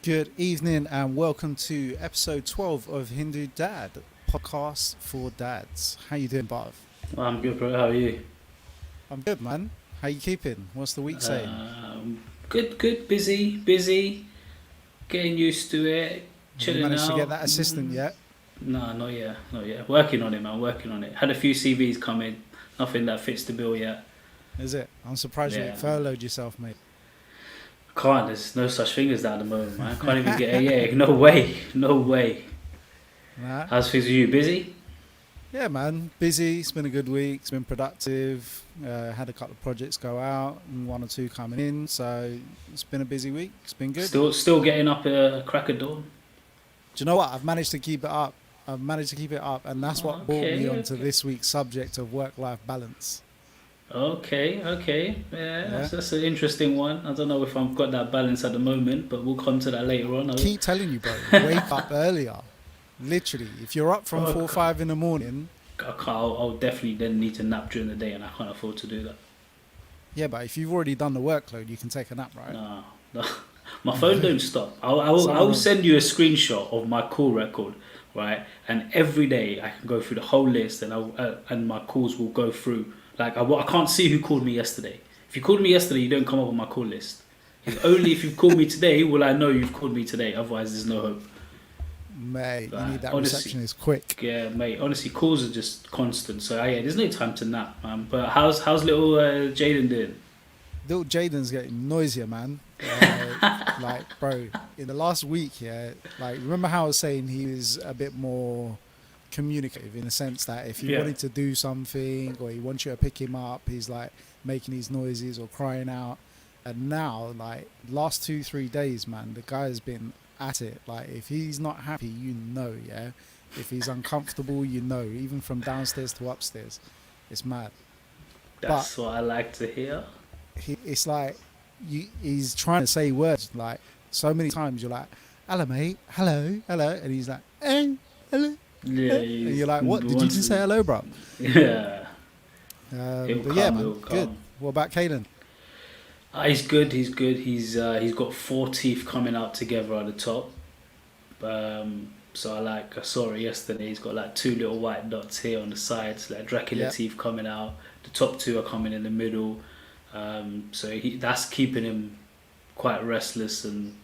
Good evening and welcome to episode 12 of HinduDad, podcast for dads. How you doing, Bob? I'm good, bro. How are you? I'm good, man. How you keeping? What's the week saying? Good. Busy. Getting used to it. Have you Chilling managed to get out. that assistant yet? Nah, not yet. Working on it, man. Working on it. Had a few CVs come in. Nothing that fits the bill yet. Is it? I'm surprised you Yeah. furloughed yourself, mate. Can't. There's no such thing as that at the moment, man. Can't even get a yeah. No way. No way. Nah. How's things with you? Busy? Yeah, man. Busy. It's been a good week. It's been productive. Had a couple of projects go out and one or two coming in. So it's been a busy week. It's been good. Still getting up a crack of dawn. Do you know what? I've managed to keep it up. And that's what brought me onto Okay. this week's subject of work-life balance. Okay. Yeah, Yeah. that's an interesting one. I don't know if I've got that balance at the moment, but we'll come to that later on. Keep telling you, bro. Wake up earlier. Literally, if you're up from 4 or 5 in the morning, I'll definitely then need to nap during the day, and I can't afford to do that. yeah. But if you've already done the workload, you can take a nap, right? No. My phone don't stop. I'll send you a screenshot of my call record, right? And every day I can go through the whole list, and my calls will go through. Like I can't see who called me yesterday. If you called me yesterday, you don't come up on my call list. It's only if you've called me today will I know you've called me today. Otherwise, there's no hope. Mate, you Right. need that Honestly. receptionist quick. Yeah, mate. Honestly, calls are just constant. So yeah, there's no time to nap, man. But how's little Jaden doing? Little Jaden's getting noisier, man. Like, bro, in the last week, yeah. Like, remember how I was saying he was a bit more communicative in the sense that if you Yeah. wanted to do something or he wants you to pick him up, he's like making these noises or crying out. And now, like, last 2 3 days, man, the guy has been at it. Like, if he's not happy, you know, yeah. If he's uncomfortable, you know, even from downstairs to upstairs. It's mad. That's what I like to hear. It's like he's trying to say words like so many times. You're like, "Hello, mate. Hello, hello," and he's like, "Hello." Yeah, And you're like, "What? Did you just say hello, bro?" Yeah, But yeah, man, good. come. What about Kalen? He's good. He's got four teeth coming out together at the top. So I saw it yesterday. He's got like two little white dots here on the sides, like Dracula Yeah. teeth coming out. The top two are coming in the middle. So that's keeping him quite restless and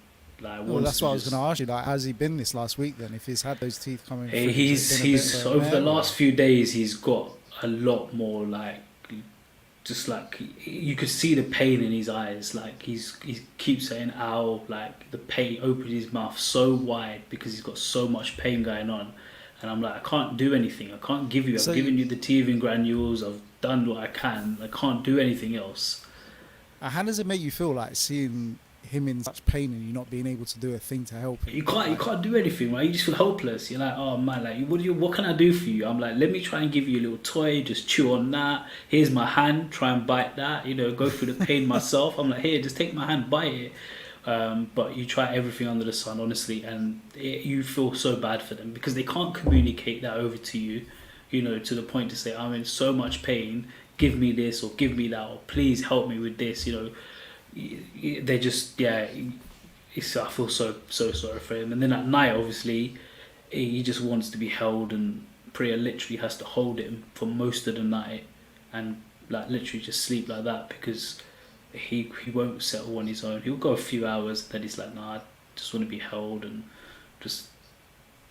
like. Well, wants that's to what I was just- going to ask you. Like, hhas he been this last week then? If he's had those teeth coming through, He's has it been a bit of a over the mare, last few days. He's got a lot more like, just like you could see the pain in his eyes. Like he keeps saying "ow," like the pain opened his mouth so wide because he's got so much pain going on. And I'm like, I can't do anything. I can't give you. I've So- given you the teething granules. I've done what I can. I can't do anything else. How does it make you feel like seeing him in such pain and you not being able to do a thing to help him? You can't do anything, right? You just feel helpless. You're like, oh man, like what can I do for you? I'm like, let me try and give you a little toy, just chew on that. Here's my hand, try and bite that. Go through the pain myself. I'm like, here, just take my hand, bite it. But you try everything under the sun, honestly, and you feel so bad for them because they can't communicate that over to you. To the point to say, I'm in so much pain. Give me this or give me that or please help me with this. They just I feel so sorry for him. And then at night, obviously, he just wants to be held, and Priya literally has to hold him for most of the night, and like literally just sleep like that because he won't settle on his own. He'll go a few hours, then he's like, nah, I just want to be held, and just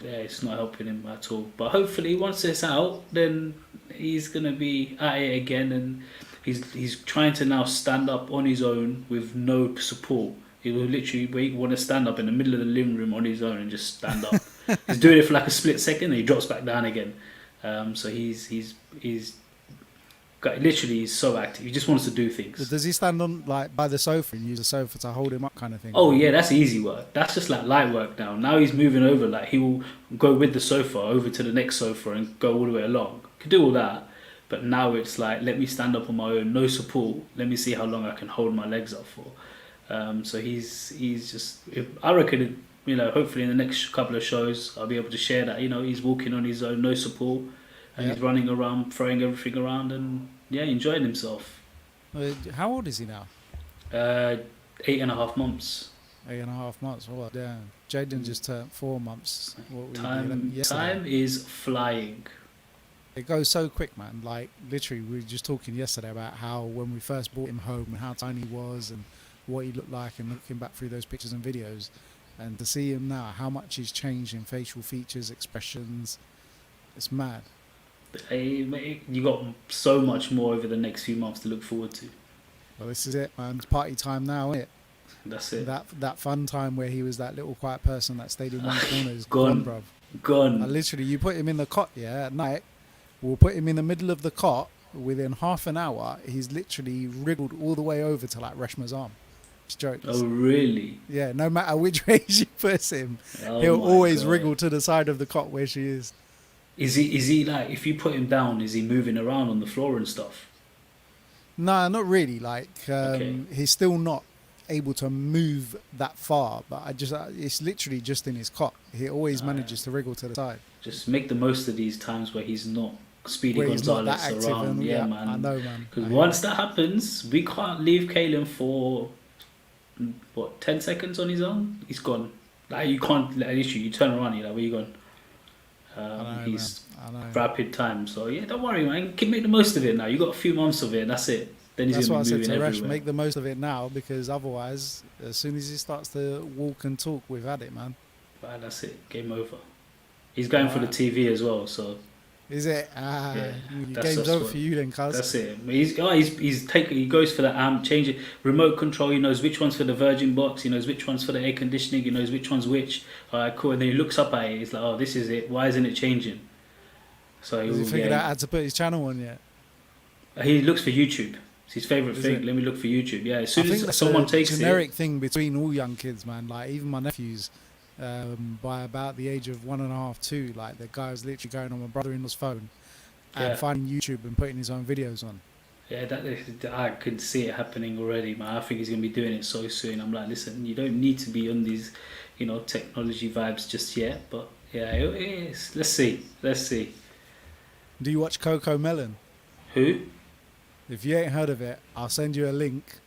it's not helping him at all. But hopefully, once it's out, then he's gonna be at it again, and he's trying to now stand up on his own with no support. He will literally want to stand up in the middle of the living room on his own and just stand up. He's doing it for like a split second, and he drops back down again. So he's literally he's so active. He just wants to do things. Does he stand on like by the sofa and use the sofa to hold him up, kind of thing? Oh yeah, that's easy work. That's just like light work now. Now he's moving over. Like he will go with the sofa over to the next sofa and go all the way along. Could do all that, but now it's like let me stand up on my own, no support. Let me see how long I can hold my legs up for. So he's just. I reckon hopefully in the next couple of shows I'll be able to share that. He's walking on his own, no support, and he's running around, throwing everything around, and enjoying himself. How old is he now? 8.5 months. 8.5 months. What? Damn. Jaden just turned 4 months. What were you doing Time yesterday? is flying. It goes so quick, man. Like, literally, we were just talking yesterday about how when we first brought him home and how tiny he was and what he looked like, and looking back through those pictures and videos, and to see him now, how much he's changed in facial features, expressions. It's mad. Hey, mate, you got so much more over the next few months to look forward to. Well, this is it, man. It's party time now, isn't it? That's it. That fun time where he was that little quiet person that stayed in one corner is Gone. gone, bruv. Gone. Literally, you put him in the cot, at night. We'll put him in the middle of the cot. Within half an hour, he's literally wriggled all the way over to like Reshma's arm. It's jokes. Oh, really? Yeah, no matter which way you put him, Oh he'll my always God. wriggle to the side of the cot where she is. Is he like, if you put him down, is he moving around on the floor and stuff? Nah, not really. Like, Okay. he's still not able to move that far, but it's literally just in his cot. He always manages to wriggle to the side. Just make the most of these times where he's not Speedy Where he's not Gonzalez that active. around. And, Yeah, man. I know, man. Because I once that happens, we can't leave Kalen for 10 seconds on his own. He's gone. Like, you can't. Like, literally, you turn around, you're like, where you gone? know, He's I know. rapid time. So yeah, don't worry, man. Keep make the most of it now. You got a few months of it, and that's it. Then he's That's gonna what I be said moving to Resh, everywhere. make the most of it now, because otherwise, as soon as he starts to walk and talk, we've had it, man. Right, that's it. Game over. He's going for the Alright. TV as well, so Is it? Yeah, Game's that's over what- for you then, cuz. that's it. He goes for the amp, change it, remote control. He knows which one's for the Virgin box. He knows which one's for the air conditioning. He knows which one's which. Alright, cool. And then he looks up at it. He's like, oh, this is it. Why isn't it changing? So Has he figured out how to put his channel on yet? he looks for YouTube. It's his favorite Is thing. it? Let me look for YouTube. Yeah, as I soon think as that's someone a takes generic it. thing between all young kids, man. Like, even my nephews, by about the age of 1.5, 2, like, the guy was literally going on my brother-in-law's phone and Yeah. finding YouTube and putting his own videos on. Yeah, I could see it happening already, man. I think he's gonna be doing it so soon. I'm like, listen, you don't need to be on these, technology vibes just yet. But yeah, it is. Let's see. Do you watch Coco Melon? Who? If you ain't heard of it, I'll send you a link,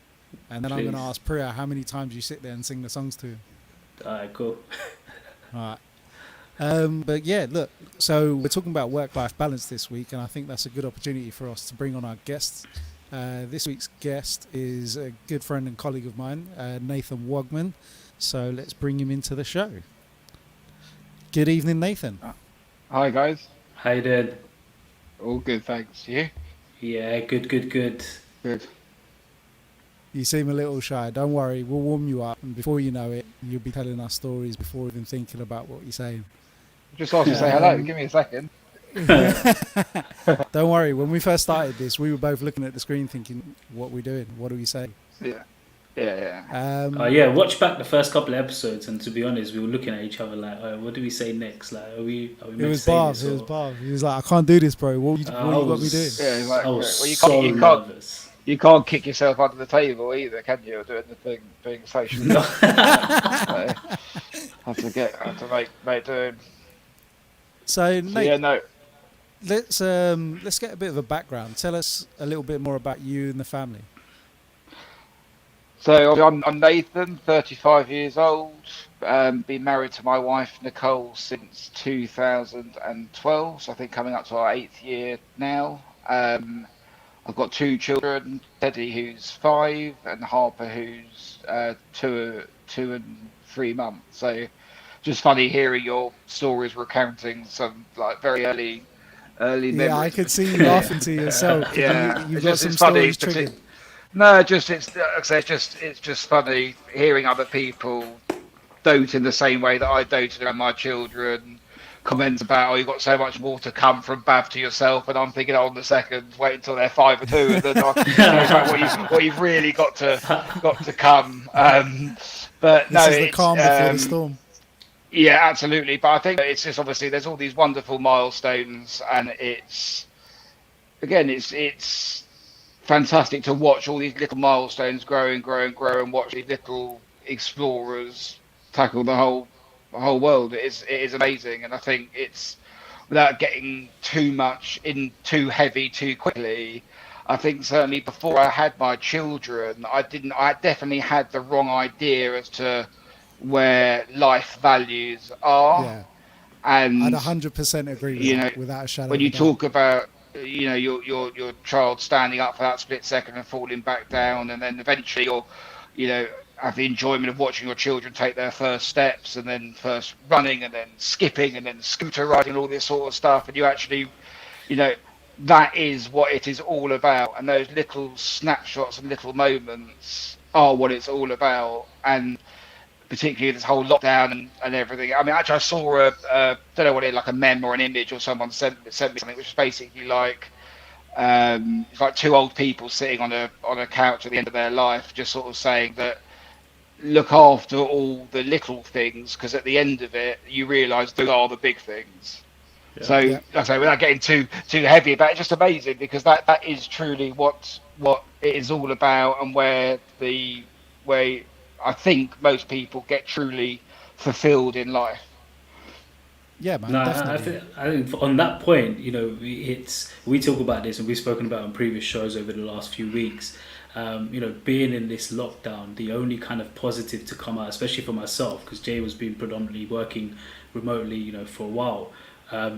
and then I'm going to Please. ask Priya how many times you sit there and sing the songs to him. Alright, cool. All right. But yeah, look, so we're talking about work-life balance this week, and I think that's a good opportunity for us to bring on our guests. This week's guest is a good friend and colleague of mine, Nathan Wogman. So let's bring him into the show. Good evening, Nathan. Hi guys, How you doing? all good, thanks. You? Yeah, good. Good. You seem a little shy. Don't worry, we'll warm you up, and before you know it, you'll be telling us stories before even thinking about what you're saying. Just asked you to say hello. Give me a second. Don't worry, when we first started this, we were both looking at the screen thinking, what are we doing? What do we say? Yeah. Yeah, watch back the first couple of episodes, and to be honest, we were looking at each other like, what do we say next? Like, are we It meant was to say Bob. this, It was or- Bob. He was like, I can't do this, bro. What you got me doing? Yeah, exactly. I was Well, you so can't- you can't- nervous. You can't kick yourself under the table either, can you? Doing the thing, being social. No. So, have to make doing. So, So, Nate, yeah, no. let's get a bit of a background. Tell us a little bit more about you and the family. So I'm Nathan, 35 years old. Been married to my wife Nicole since 2012. So I think coming up to our 8th year now. I've got 2 children, Teddy who's 5 and Harper who's 2 and 3 months. So just funny hearing your stories recounting some like very early memories. Yeah, I could see you laughing to yourself. Yeah, You've it's got just- some it's funny, stories triggered. No, it's just funny hearing other people dote in the same way that I doted around my children. Comments about, oh, you've got so much more to come from Bav to yourself, and I'm thinking, on the second, wait until they're 5 or 2, and then I'll about what you've really got to come. But This no, is the it's, calm before the storm. yeah, absolutely. But I think it's just obviously there's all these wonderful milestones, and it's fantastic to watch all these little milestones grow and grow and grow, and watch these little explorers tackle the whole world. It is amazing, and I think it's without getting too heavy too quickly. I think certainly before I had my children, I definitely had the wrong idea as to where life values are. Yeah, I'd And 100% agree with you know, that, without a shadow when of a you doubt. talk about your child standing up for that split second and falling back down, and then eventually you're have the enjoyment of watching your children take their first steps, and then first running, and then skipping, and then scooter riding, and all this sort of stuff, and you actually, you know that is what it is all about, and those little snapshots and little moments are what it's all about. And particularly this whole lockdown and everything. I mean, actually, I saw don't know what it, like a meme or an image, or someone sent me something which was basically like, it's like two old people sitting on a couch at the end of their life, just sort of saying that look after all the little things, because at the end of it, you realise those are the big things. Yeah. So, Yeah, like I say, without getting too heavy about it, it's just amazing, because that is truly what it is all about, and where I think most people get truly fulfilled in life. yeah, No, man, definitely. I think on that point, we talk about this and we've spoken about it on previous shows over the last few weeks. Being in this lockdown, the only kind of positive to come out, especially for myself, because Jay was been predominantly working remotely, for a while,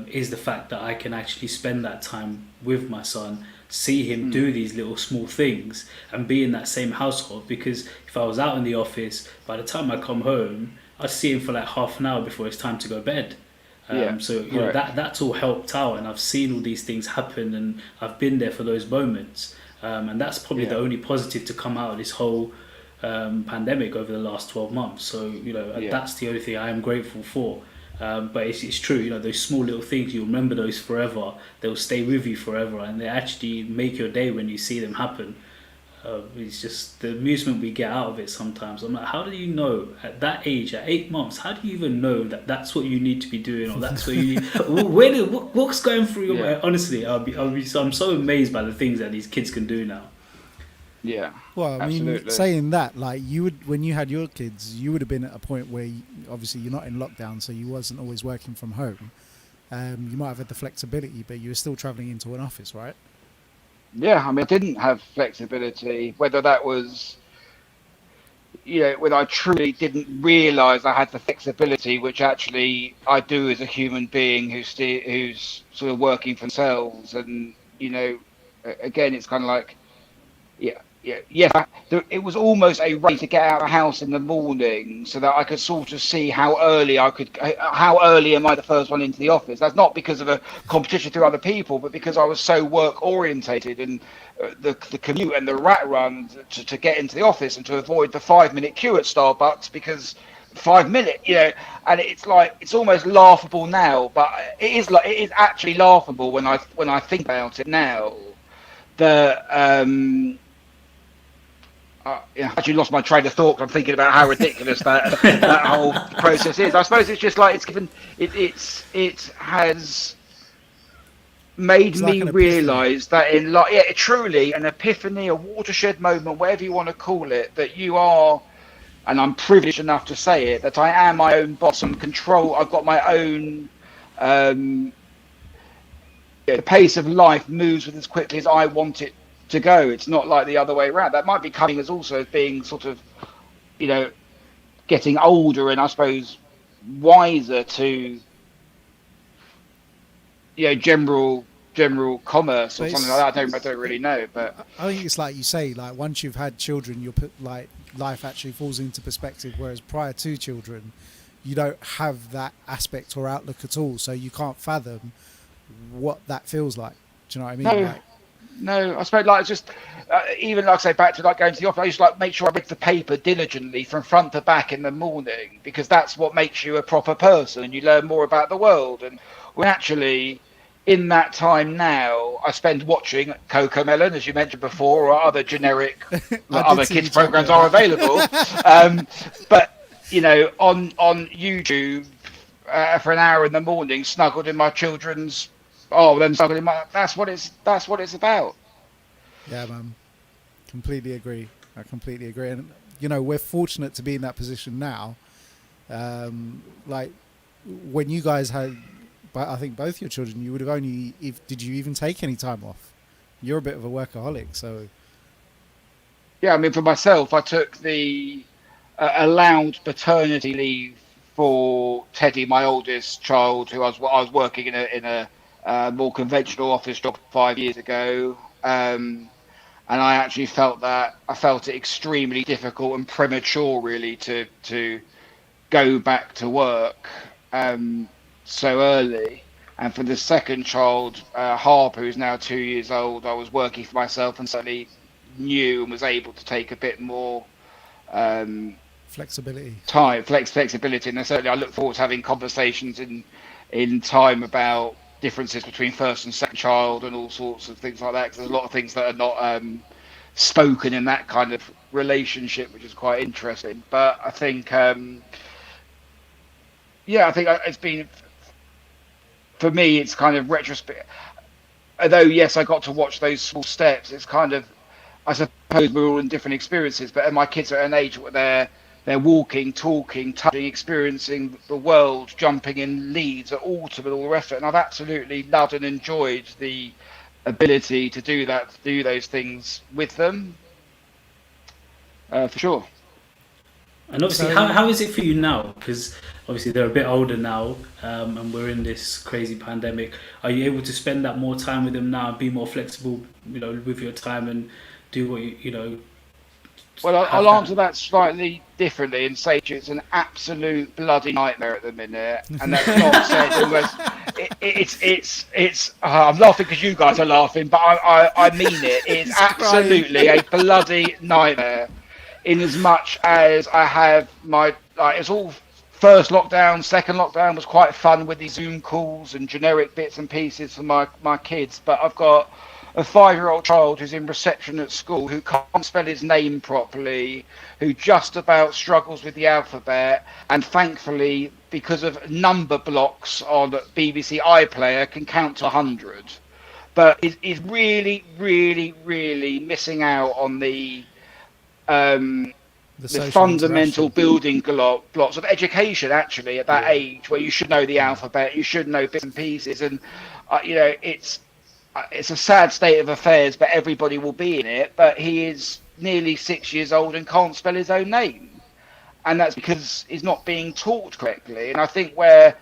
is the fact that I can actually spend that time with my son, see him do these little small things, and be in that same household. Because if I was out in the office, by the time I come home, I'd see him for like half an hour before it's time to go bed. Yeah, So correct. that's all helped out, and I've seen all these things happen, and I've been there for those moments, and that's probably the Yeah, only positive to come out of this whole pandemic over the last 12 months. So yeah, that's the only thing I am grateful for. But it's true, those small little things, you'll remember those forever. They'll stay with you forever, and they actually make your day when you see them happen. It's just the amusement we get out of it sometimes. I'm like, how do you know at that age, at 8 months, how do you even know that that's what you need to be doing, or that's what you need? What's going through your yeah, mind? Honestly, I'm so amazed by the things that these kids can do now. yeah, Well, I mean, absolutely. saying that, like, you would, when you had your kids, you would have been at a point where obviously you're not in lockdown, so you wasn't always working from home. You might have had the flexibility, but you were still traveling into an office, right? Yeah, I mean, I didn't have flexibility, whether that was, when I truly didn't realize I had the flexibility, which actually I do as a human being who's sort of working for themselves. And, again, it's kind of like, yeah, yeah, yes. It was almost a race to get out of the house in the morning so that I could sort of see how early am I the first one into the office. That's not because of a competition through other people, but because I was so work orientated, and the commute and the rat run to get into the office, and to avoid the 5 minute queue at Starbucks, because 5 minute, and it's like, it's almost laughable now, but it is actually laughable when I think about it now. The Yeah, I actually lost my train of thought. I'm thinking about how ridiculous that whole process is. I suppose it's just like, it has made It's like me an epiphany. realise that in like, yeah, truly an epiphany, a watershed moment, whatever you want to call it, that you are, and I'm privileged enough to say it, that I am my own boss and control. I've got my own. Um, the pace of life moves with as quickly as I want it to go. It's not like the other way around. That might be coming as also being sort of, you know, getting older, and I suppose wiser to, general commerce or But something like that. I don't really know, but I think it's like you say, like, once you've had children, you'll put, like, life actually falls into perspective, whereas prior to children, you don't have that aspect or outlook at all, so you can't fathom what that feels like. Do you know what I mean? no, Like, no. I suppose like it's just even like I say, back to like going to the office. I used to like make sure I read the paper diligently from front to back in the morning, because that's what makes you a proper person, and you learn more about the world. And when actually in that time now, I spend watching Coco Melon, as you mentioned before, or other generic I like did other see you kids tweet me programs at are available. that. um, but on YouTube for an hour in the morning, snuggled in my children's. Oh, then snuggled in my. That's what it's about. Yeah, man, completely agree. I completely agree, and we're fortunate to be in that position now. Like, when you guys had, but I think both your children, you would have only, if did you even take any time off? You're a bit of a workaholic, so Yeah, I mean, for myself, I took the allowed paternity leave for Teddy, my oldest child, who I was working in a more conventional office job 5 years ago. And I actually I felt it extremely difficult and premature, really, to go back to work so early. And for the second child, Harper, who's now 2 years old, I was working for myself and suddenly knew and was able to take a bit more Flexibility. flexibility. And certainly I look forward to having conversations in time about differences between first and second child and all sorts of things like that. Because there's a lot of things that are not spoken in that kind of relationship, which is quite interesting. But I think, I think it's been, for me, it's kind of retrospect. Although, yes, I got to watch those small steps, it's kind of, I suppose we're all in different experiences, but my kids are at an age where they're walking, talking, touching, experiencing the world, jumping in leads at autumn and all the rest of it. And I've absolutely loved and enjoyed the ability to do that, to do those things with them, for sure. And obviously, how is it for you now? Because obviously they're a bit older now, and we're in this crazy pandemic. Are you able to spend that more time with them now, and be more flexible, with your time and do what you know? Well, I'll answer that slightly differently and say to you, it's an absolute bloody nightmare at the minute, and that's not said it's. I'm laughing because you guys are laughing, but I mean it. It's absolutely a bloody nightmare. In as much as I have it's all first lockdown, second lockdown was quite fun with these Zoom calls and generic bits and pieces for my kids, but I've got a 5-year-old child who's in reception at school, who can't spell his name properly, who just about struggles with the alphabet, and thankfully, because of number blocks on BBC iPlayer, can count to 100. But is really, really, really missing out on the fundamental building blocks of education, actually, at that age, where you should know the alphabet, you should know bits and pieces, and it's a sad state of affairs, but everybody will be in it. But he is nearly 6 years old and can't spell his own name, and that's because he's not being taught correctly. And I think where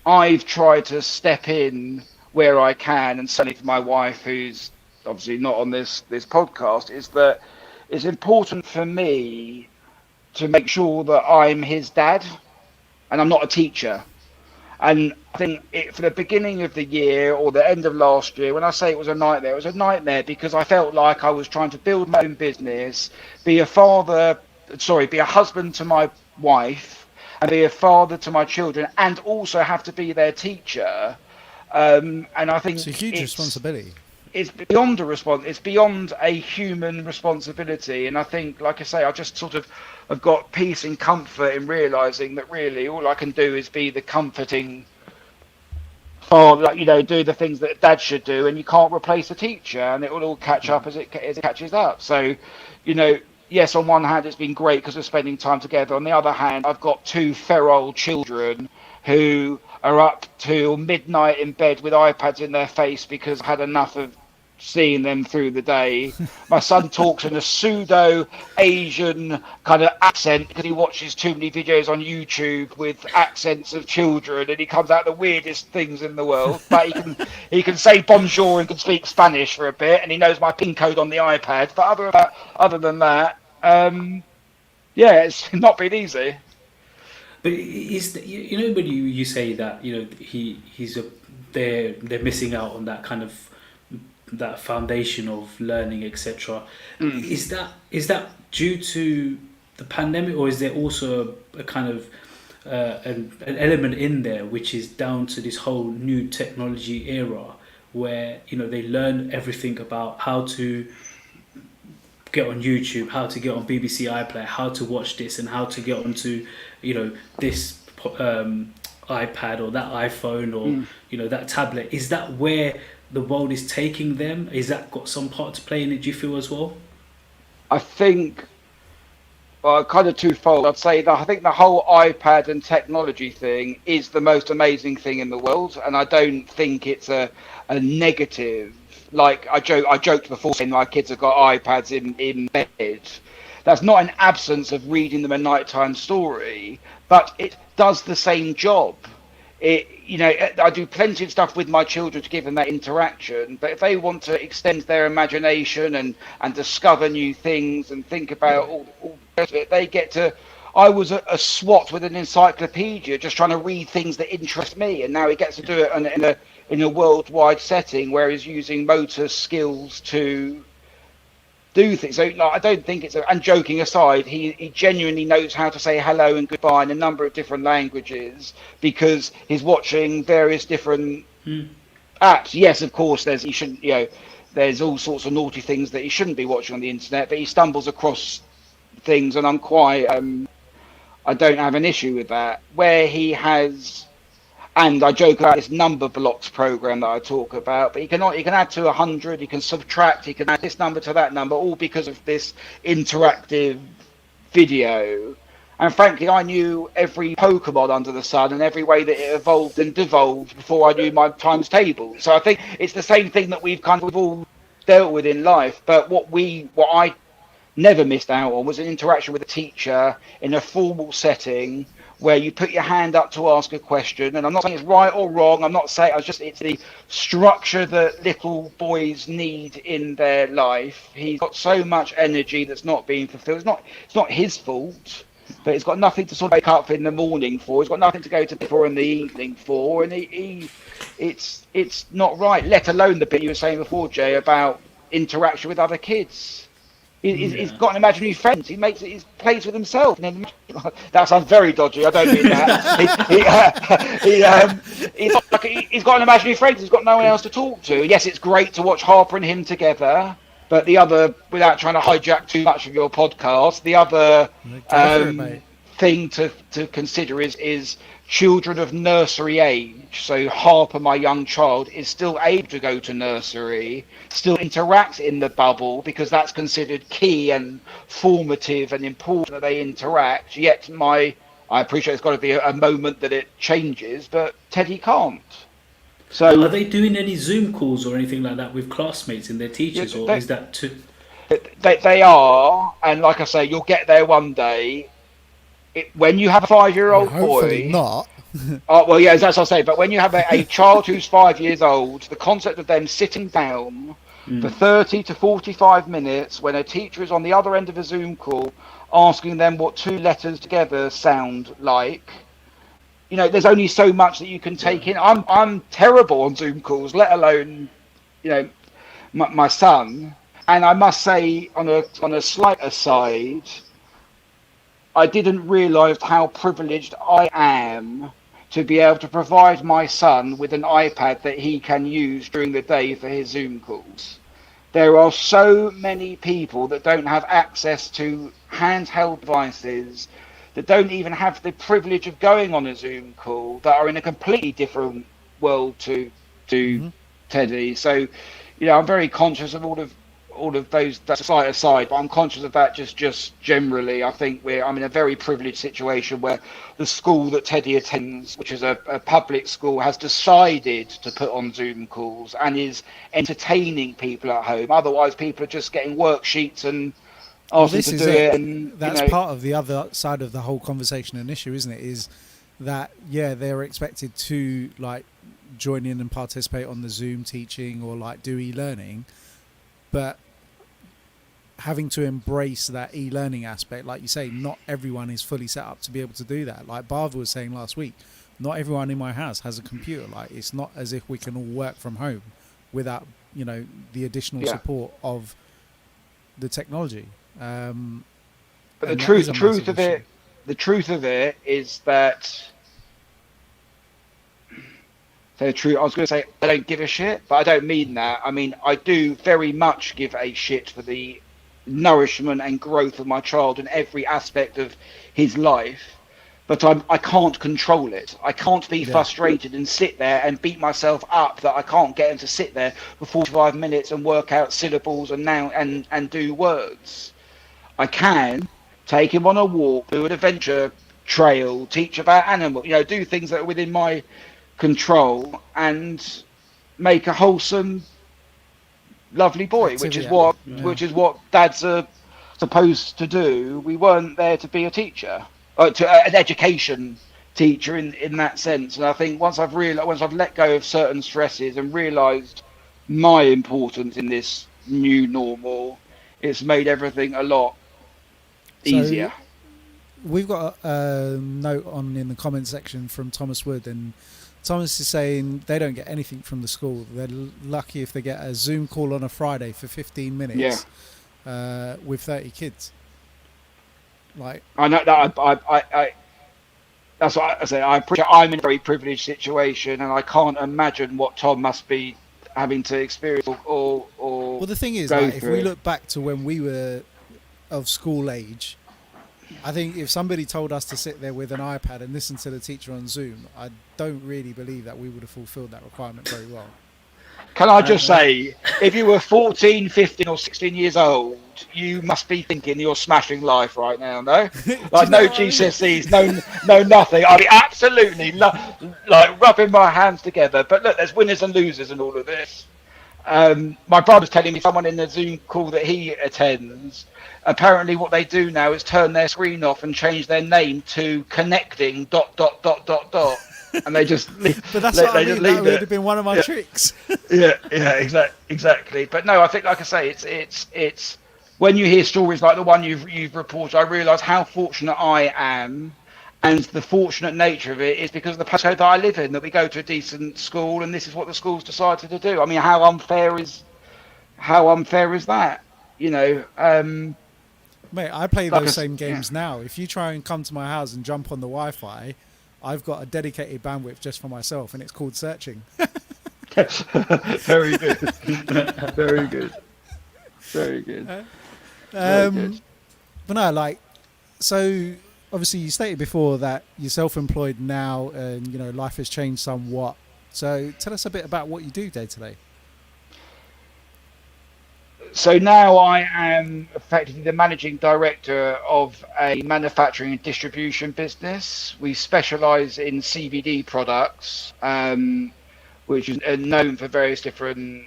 I've tried to step in where I can, and certainly for my wife, who's obviously not on this podcast, is that it's important for me to make sure that I'm his dad, and I'm not a teacher. And I think for the beginning of the year or the end of last year, when I say it was a nightmare because I felt like I was trying to build my own business, be a husband to my wife, and be a father to my children, and also have to be their teacher. And I think it's a huge responsibility. It's beyond it's beyond a human responsibility. And I think, like I say, I just sort of have got peace and comfort in realizing that really all I can do is be the comforting father, do the things that dad should do, and you can't replace a teacher, and it will all catch up as it catches up. So, yes, on one hand it's been great because we're spending time together. On the other hand, I've got 2 feral children who are up till midnight in bed with iPads in their face because I've had enough of seeing them through the day. My son talks in a pseudo Asian kind of accent because he watches too many videos on YouTube with accents of children, and he comes out the weirdest things in the world. But he can say bonjour and can speak Spanish for a bit, and he knows my PIN code on the iPad. But other than that, it's not been easy. But when you say that they're missing out on that kind of that foundation of learning, etc. Is that due to the pandemic, or is there also a kind of an element in there which is down to this whole new technology era where they learn everything about how to get on YouTube, how to get on BBC iPlayer, how to watch this, and how to get onto this iPad or that iPhone or that tablet? Is that where the world is taking them? Is that got some part to play in it, do you feel, as well? I think kind of twofold. I'd say that I think the whole iPad and technology thing is the most amazing thing in the world, and I don't think it's a negative. Like I joked before saying my kids have got iPads in bed. That's not an absence of reading them a nighttime story, but it does the same job. I do plenty of stuff with my children to give them that interaction, but if they want to extend their imagination and discover new things and think about all the rest of it, they get to. I was a SWAT with an encyclopedia, just trying to read things that interest me, and now he gets to do it in a worldwide setting where he's using motor skills to do things. So I don't think it's and joking aside, he genuinely knows how to say hello and goodbye in a number of different languages because he's watching various different apps. Yes, of course, there's all sorts of naughty things that he shouldn't be watching on the internet, but he stumbles across things, and I'm quite I don't have an issue with that. Where he has, and I joke about this number blocks program that I talk about, but he can add to 100, he can subtract, he can add this number to that number, all because of this interactive video. And frankly, I knew every Pokemon under the sun and every way that it evolved and devolved before I knew my times table. So I think it's the same thing that we've all dealt with in life. But what I never missed out on was an interaction with a teacher in a formal setting where you put your hand up to ask a question. And I'm not saying it's right or wrong. I'm not saying it's the structure that little boys need in their life. He's got so much energy that's not being fulfilled. It's not his fault, but he's got nothing to sort of wake up in the morning for. He's got nothing to go to bed for in the evening for. And it's not right, let alone the bit you were saying before, Jay, about interaction with other kids. He's got an imaginary friend. He plays with himself. That sounds very dodgy. I don't mean that. He's got an imaginary friend. He's got no one else to talk to. Yes, it's great to watch Harper and him together. But the other, without trying to hijack too much of your podcast, the other thing to consider is children of nursery age. So Harper, my young child, is still able to go to nursery, still interact in the bubble because that's considered key and formative and important that they interact. Yet I appreciate it's got to be a moment that it changes, but Teddy can't. So are they doing any Zoom calls or anything like that with classmates and their teachers, or is that too? They are, and like I say, you'll get there one day. When you have a 5-year-old boy, hopefully not. Well, yeah, that's what I say. But when you have a child who's 5 years old, the concept of them sitting down for 30 to 45 minutes when a teacher is on the other end of a Zoom call, asking them what two letters together sound like. There's only so much that you can take in. I'm terrible on Zoom calls, let alone, my son. And I must say, on a slight aside, I didn't realise how privileged I am to be able to provide my son with an iPad that he can use during the day for his Zoom calls. There are so many people that don't have access to handheld devices, that don't even have the privilege of going on a Zoom call, that are in a completely different world to Teddy. So, I'm very conscious of all of those, that's a slight aside, but I'm conscious of that just generally. I think I'm in a very privileged situation where the school that Teddy attends, which is a public school, has decided to put on Zoom calls and is entertaining people at home. Otherwise, people are just getting worksheets and asking to do it. And that's part of the other side of the whole conversation and issue, isn't it? Is that, they're expected to join in and participate on the Zoom teaching or do e-learning, but having to embrace that e-learning aspect, like you say, not everyone is fully set up to be able to do that. Like Barbara was saying last week, not everyone in my house has a computer. It's not as if we can all work from home without the additional support of the technology. But the truth of it is that. So true. I was going to say I don't give a shit, but I don't mean that. I mean, I do very much give a shit for the nourishment and growth of my child in every aspect of his life, but I can't control it. I can't be frustrated and sit there and beat myself up that I can't get him to sit there for 45 minutes and work out syllables and do words. I can take him on a walk, do an adventure trail, teach about animals, do things that are within my control and make a wholesome, lovely boy, which is what dads are supposed to do. We weren't there to be a teacher, an education teacher in that sense. And I think once I've let go of certain stresses and realised my importance in this new normal, it's made everything a lot easier. So we've got a note on in the comment section from Thomas Wood, and Thomas is saying they don't get anything from the school. They're lucky if they get a Zoom call on a Friday for 15 minutes with 30 kids. Like, I know that I that's what I say. I'm in a very privileged situation, and I can't imagine what Tom must be having to experience or well, the thing is, go like, if through. we look back to when we were of school age, I think if somebody told us to sit there with an iPad and listen to the teacher on Zoom, I don't really believe that we would have fulfilled that requirement very well. Can I just say, if you were 14, 15 or 16 years old, you must be thinking you're smashing life right now, no? Like no GCSEs, no nothing. I'd be absolutely like rubbing my hands together. But look, there's winners and losers in all of this. My brother's telling me someone in the Zoom call that he attends, apparently what they do now is turn their screen off and change their name to connecting ... And they just leave, But that's what I mean. That would have been one of my Yeah. tricks. yeah, exactly. But no, I think, like I say, it's when you hear stories like the one you've reported, I realise how fortunate I am, and the fortunate nature of it is because of the postcode that I live in, that we go to a decent school, and this is what the school's decided to do. I mean, how unfair is that? You know, Mate, I play like those same games now. If you try and come to my house and jump on the Wi-Fi, I've got a dedicated bandwidth just for myself, and it's called searching. Very good, very good, very good. Very good. But no, like, so obviously you stated before that you're self-employed now, and you know life has changed somewhat. So tell us a bit about what you do day to day. So now I am effectively the managing director of a manufacturing and distribution business. We specialise in CBD products, which is known for various different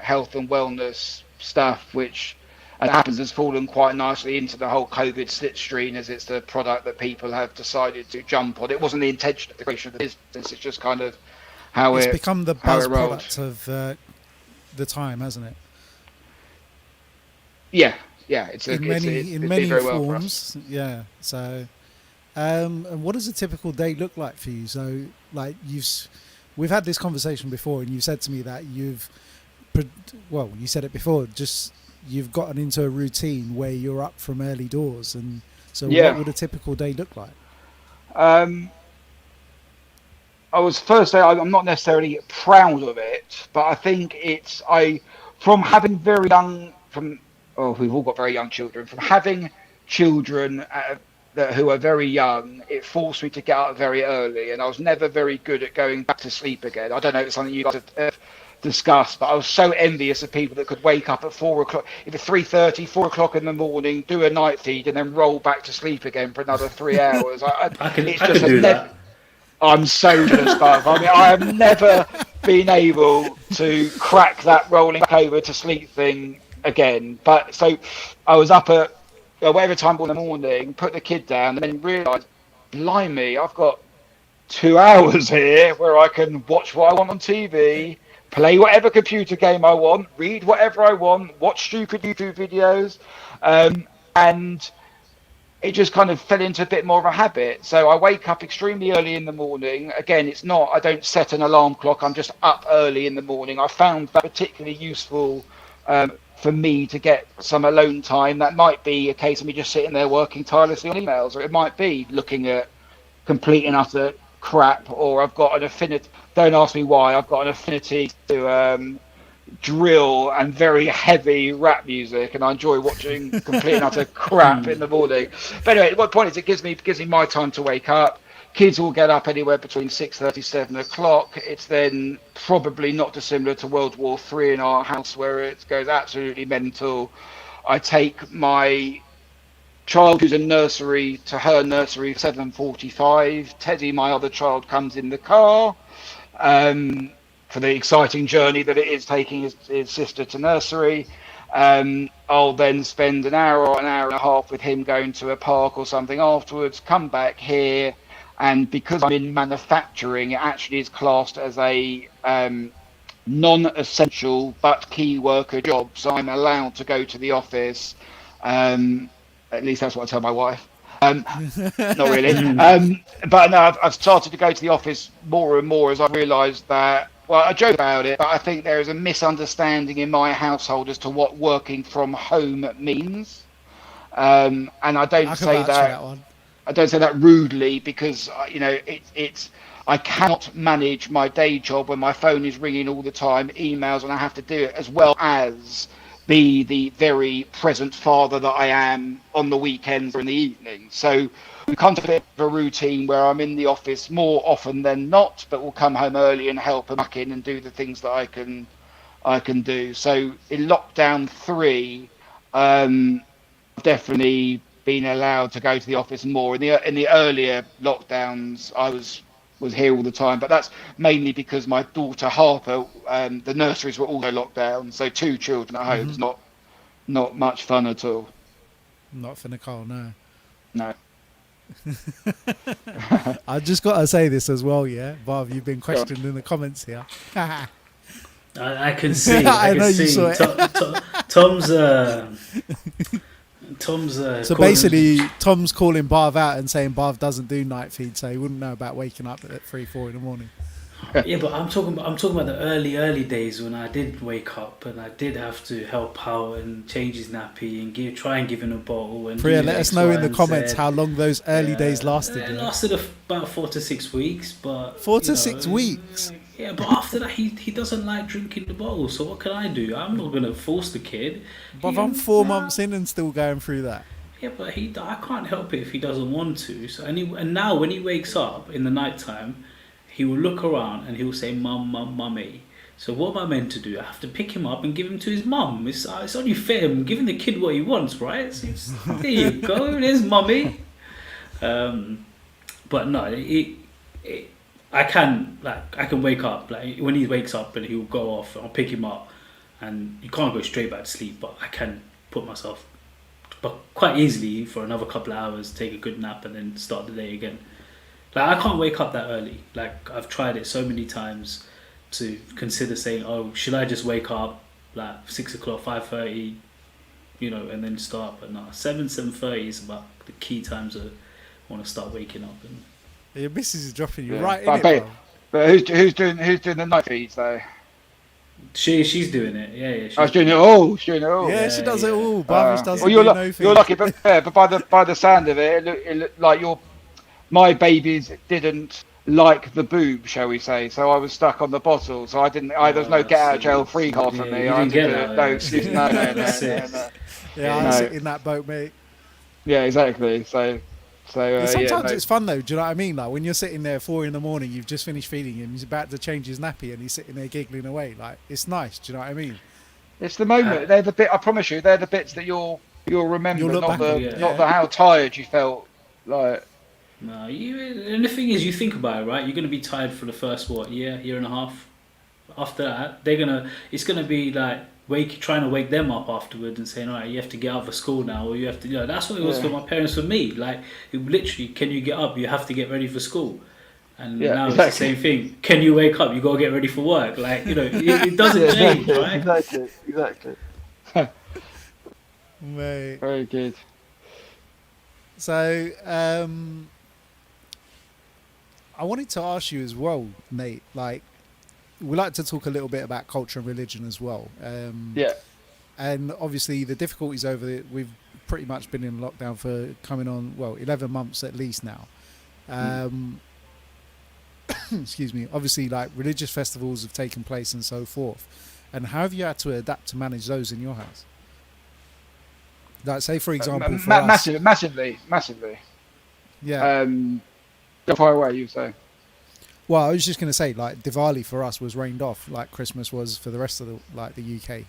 health and wellness stuff, which, as it happens, has fallen quite nicely into the whole COVID slipstream, as it's the product that people have decided to jump on. It wasn't the intention of the creation of the business; it's just kind of how It's it become the how buzz it rolled. product of the time, hasn't it? Yeah, it's In been many very well for us. forms. Yeah. So, and what does a typical day look like for you? So, like we've had this conversation before, and you said to me that you said it before, just you've gotten into a routine where you're up from early doors, and so what would a typical day look like? I was first say I'm not necessarily proud of it, but I think from having very young we've all got very young children. From having children who are very young, it forced me to get up very early, and I was never very good at going back to sleep again. I don't know if it's something you guys have discussed, but I was so envious of people that could wake up at 4 o'clock, either 3:30, 4 o'clock in the morning, do a night feed, and then roll back to sleep again for another 3 hours. I can do that. I'm so jealous, Gareth. I mean, I have never been able to crack that rolling back over to sleep thing again. But so I was up at whatever time in the morning, put the kid down, and then realised, blimey, I've got 2 hours here where I can watch what I want on TV, play whatever computer game I want, read whatever I want, watch stupid YouTube videos, and it just kind of fell into a bit more of a habit. So I wake up extremely early in the morning. Again, I don't set an alarm clock. I'm just up early in the morning. I found that particularly useful for me to get some alone time. That might be a case of me just sitting there working tirelessly on emails, or it might be looking at complete and utter crap, or I've got an affinity. Don't ask me why. I've got an affinity to drill and very heavy rap music, and I enjoy watching complete and utter crap in the morning. But anyway, what point is, it gives me my time to wake up. Kids will get up anywhere between 6:30, 7 o'clock. It's then probably not dissimilar to World War III in our house, where it goes absolutely mental. I take my child who's in nursery to her nursery 7:45. Teddy, my other child, comes in the car for the exciting journey that it is taking his sister to nursery. I'll then spend an hour or an hour and a half with him going to a park or something afterwards, come back here, and because I'm in manufacturing, it actually is classed as a non-essential but key worker job. So I'm allowed to go to the office. At least that's what I tell my wife. Not really. But no, I've started to go to the office more and more as I realised that, well, I joke about it, but I think there is a misunderstanding in my household as to what working from home means. And I don't I can say vouch for that one. I don't say that rudely, because it's I cannot manage my day job when my phone is ringing all the time, emails, and I have to do it, as well as be the very present father that I am on the weekends or in the evening. So we come to a bit of a routine where I'm in the office more often than not, but will come home early and help and muck in and do the things that I can do. So in lockdown 3, I've definitely been allowed to go to the office more. In the earlier lockdowns, I was here all the time, but that's mainly because my daughter Harper, the nurseries were also locked down, so 2 children at home is not much fun at all. Not for Nicole, no. No. I just got to say this as well, yeah. Bob, you've been questioned in the comments here. I can see. I can know see. you saw it. Tom's. So basically, Tom's calling Barv out and saying Barv doesn't do night feed, so he wouldn't know about waking up at 3-4 in the morning. Yeah, but I'm talking about the early days when I did wake up and I did have to help out and change his nappy and try and give him a bottle. And Priya, let us know in the comments how long those early days lasted. It lasted about 4 to 6 weeks, but 4 to 6 weeks. Yeah, but after that he doesn't like drinking the bottle. So what can I do? I'm not gonna force the kid. But I'm 4 months in and still going through that. Yeah, but I can't help it if he doesn't want to. So and now when he wakes up in the night time, he will look around and he will say, "Mum, mum, mummy." So what am I meant to do? I have to pick him up and give him to his mum. It's only fair. I'm giving the kid what he wants, right? So there you go. There's mummy. But no, I can wake up, like when he wakes up and he will go off. I'll pick him up, and you can't go straight back to sleep. But I can put myself, but quite easily for another couple of hours, take a good nap and then start the day again. Like I can't wake up that early. Like I've tried it so many times to consider saying, "Oh, should I just wake up like 6 o'clock, 5:30, and then start?" But no, 7:30 is about the key times I want to start waking up. And your missus is dropping you right in but, it, bro. But who's doing the night feeds though? She's doing it. Yeah. She's doing it all. She's doing it all. Yeah, she does it all. Barbish doesn't well, no you're lucky, but by the sound of it, it looked like my babies didn't like the boob, shall we say? So I was stuck on the bottle. So I didn't. There's no get out of jail free card for me. I didn't get no excuse. No. Yeah, I sit in that boat, mate. Yeah, exactly. So sometimes it's fun though. Do you know what I mean? Like when you're sitting there 4 a.m, you've just finished feeding him. He's about to change his nappy, and he's sitting there giggling away. Like it's nice. Do you know what I mean? It's the moment. They're the bit. I promise you, they're the bits that you'll remember. Not the how tired you felt. Like. No, and the thing is, you think about it, right? You're gonna be tired for the first year and a half. After that, it's gonna be like trying to wake them up afterwards and saying, "All right, you have to get out of school now," or you have to. That's what it was for my parents. For me, like literally, can you get up? You have to get ready for school. And now it's the same thing. Can you wake up? You gotta get ready for work. Like it doesn't change, right? Exactly. Mate. Very good. So, I wanted to ask you as well, Nate, like, we like to talk a little bit about culture and religion as well. And obviously the difficulties over it, we've pretty much been in lockdown for coming on, 11 months at least now. Excuse me. Obviously, like, religious festivals have taken place and so forth. And how have you had to adapt to manage those in your house? Like, say, for example, for us... Massively. Yeah. Go far away, you say. Well, I was just going to say, like, Diwali for us was rained off, like Christmas was for the rest of the UK.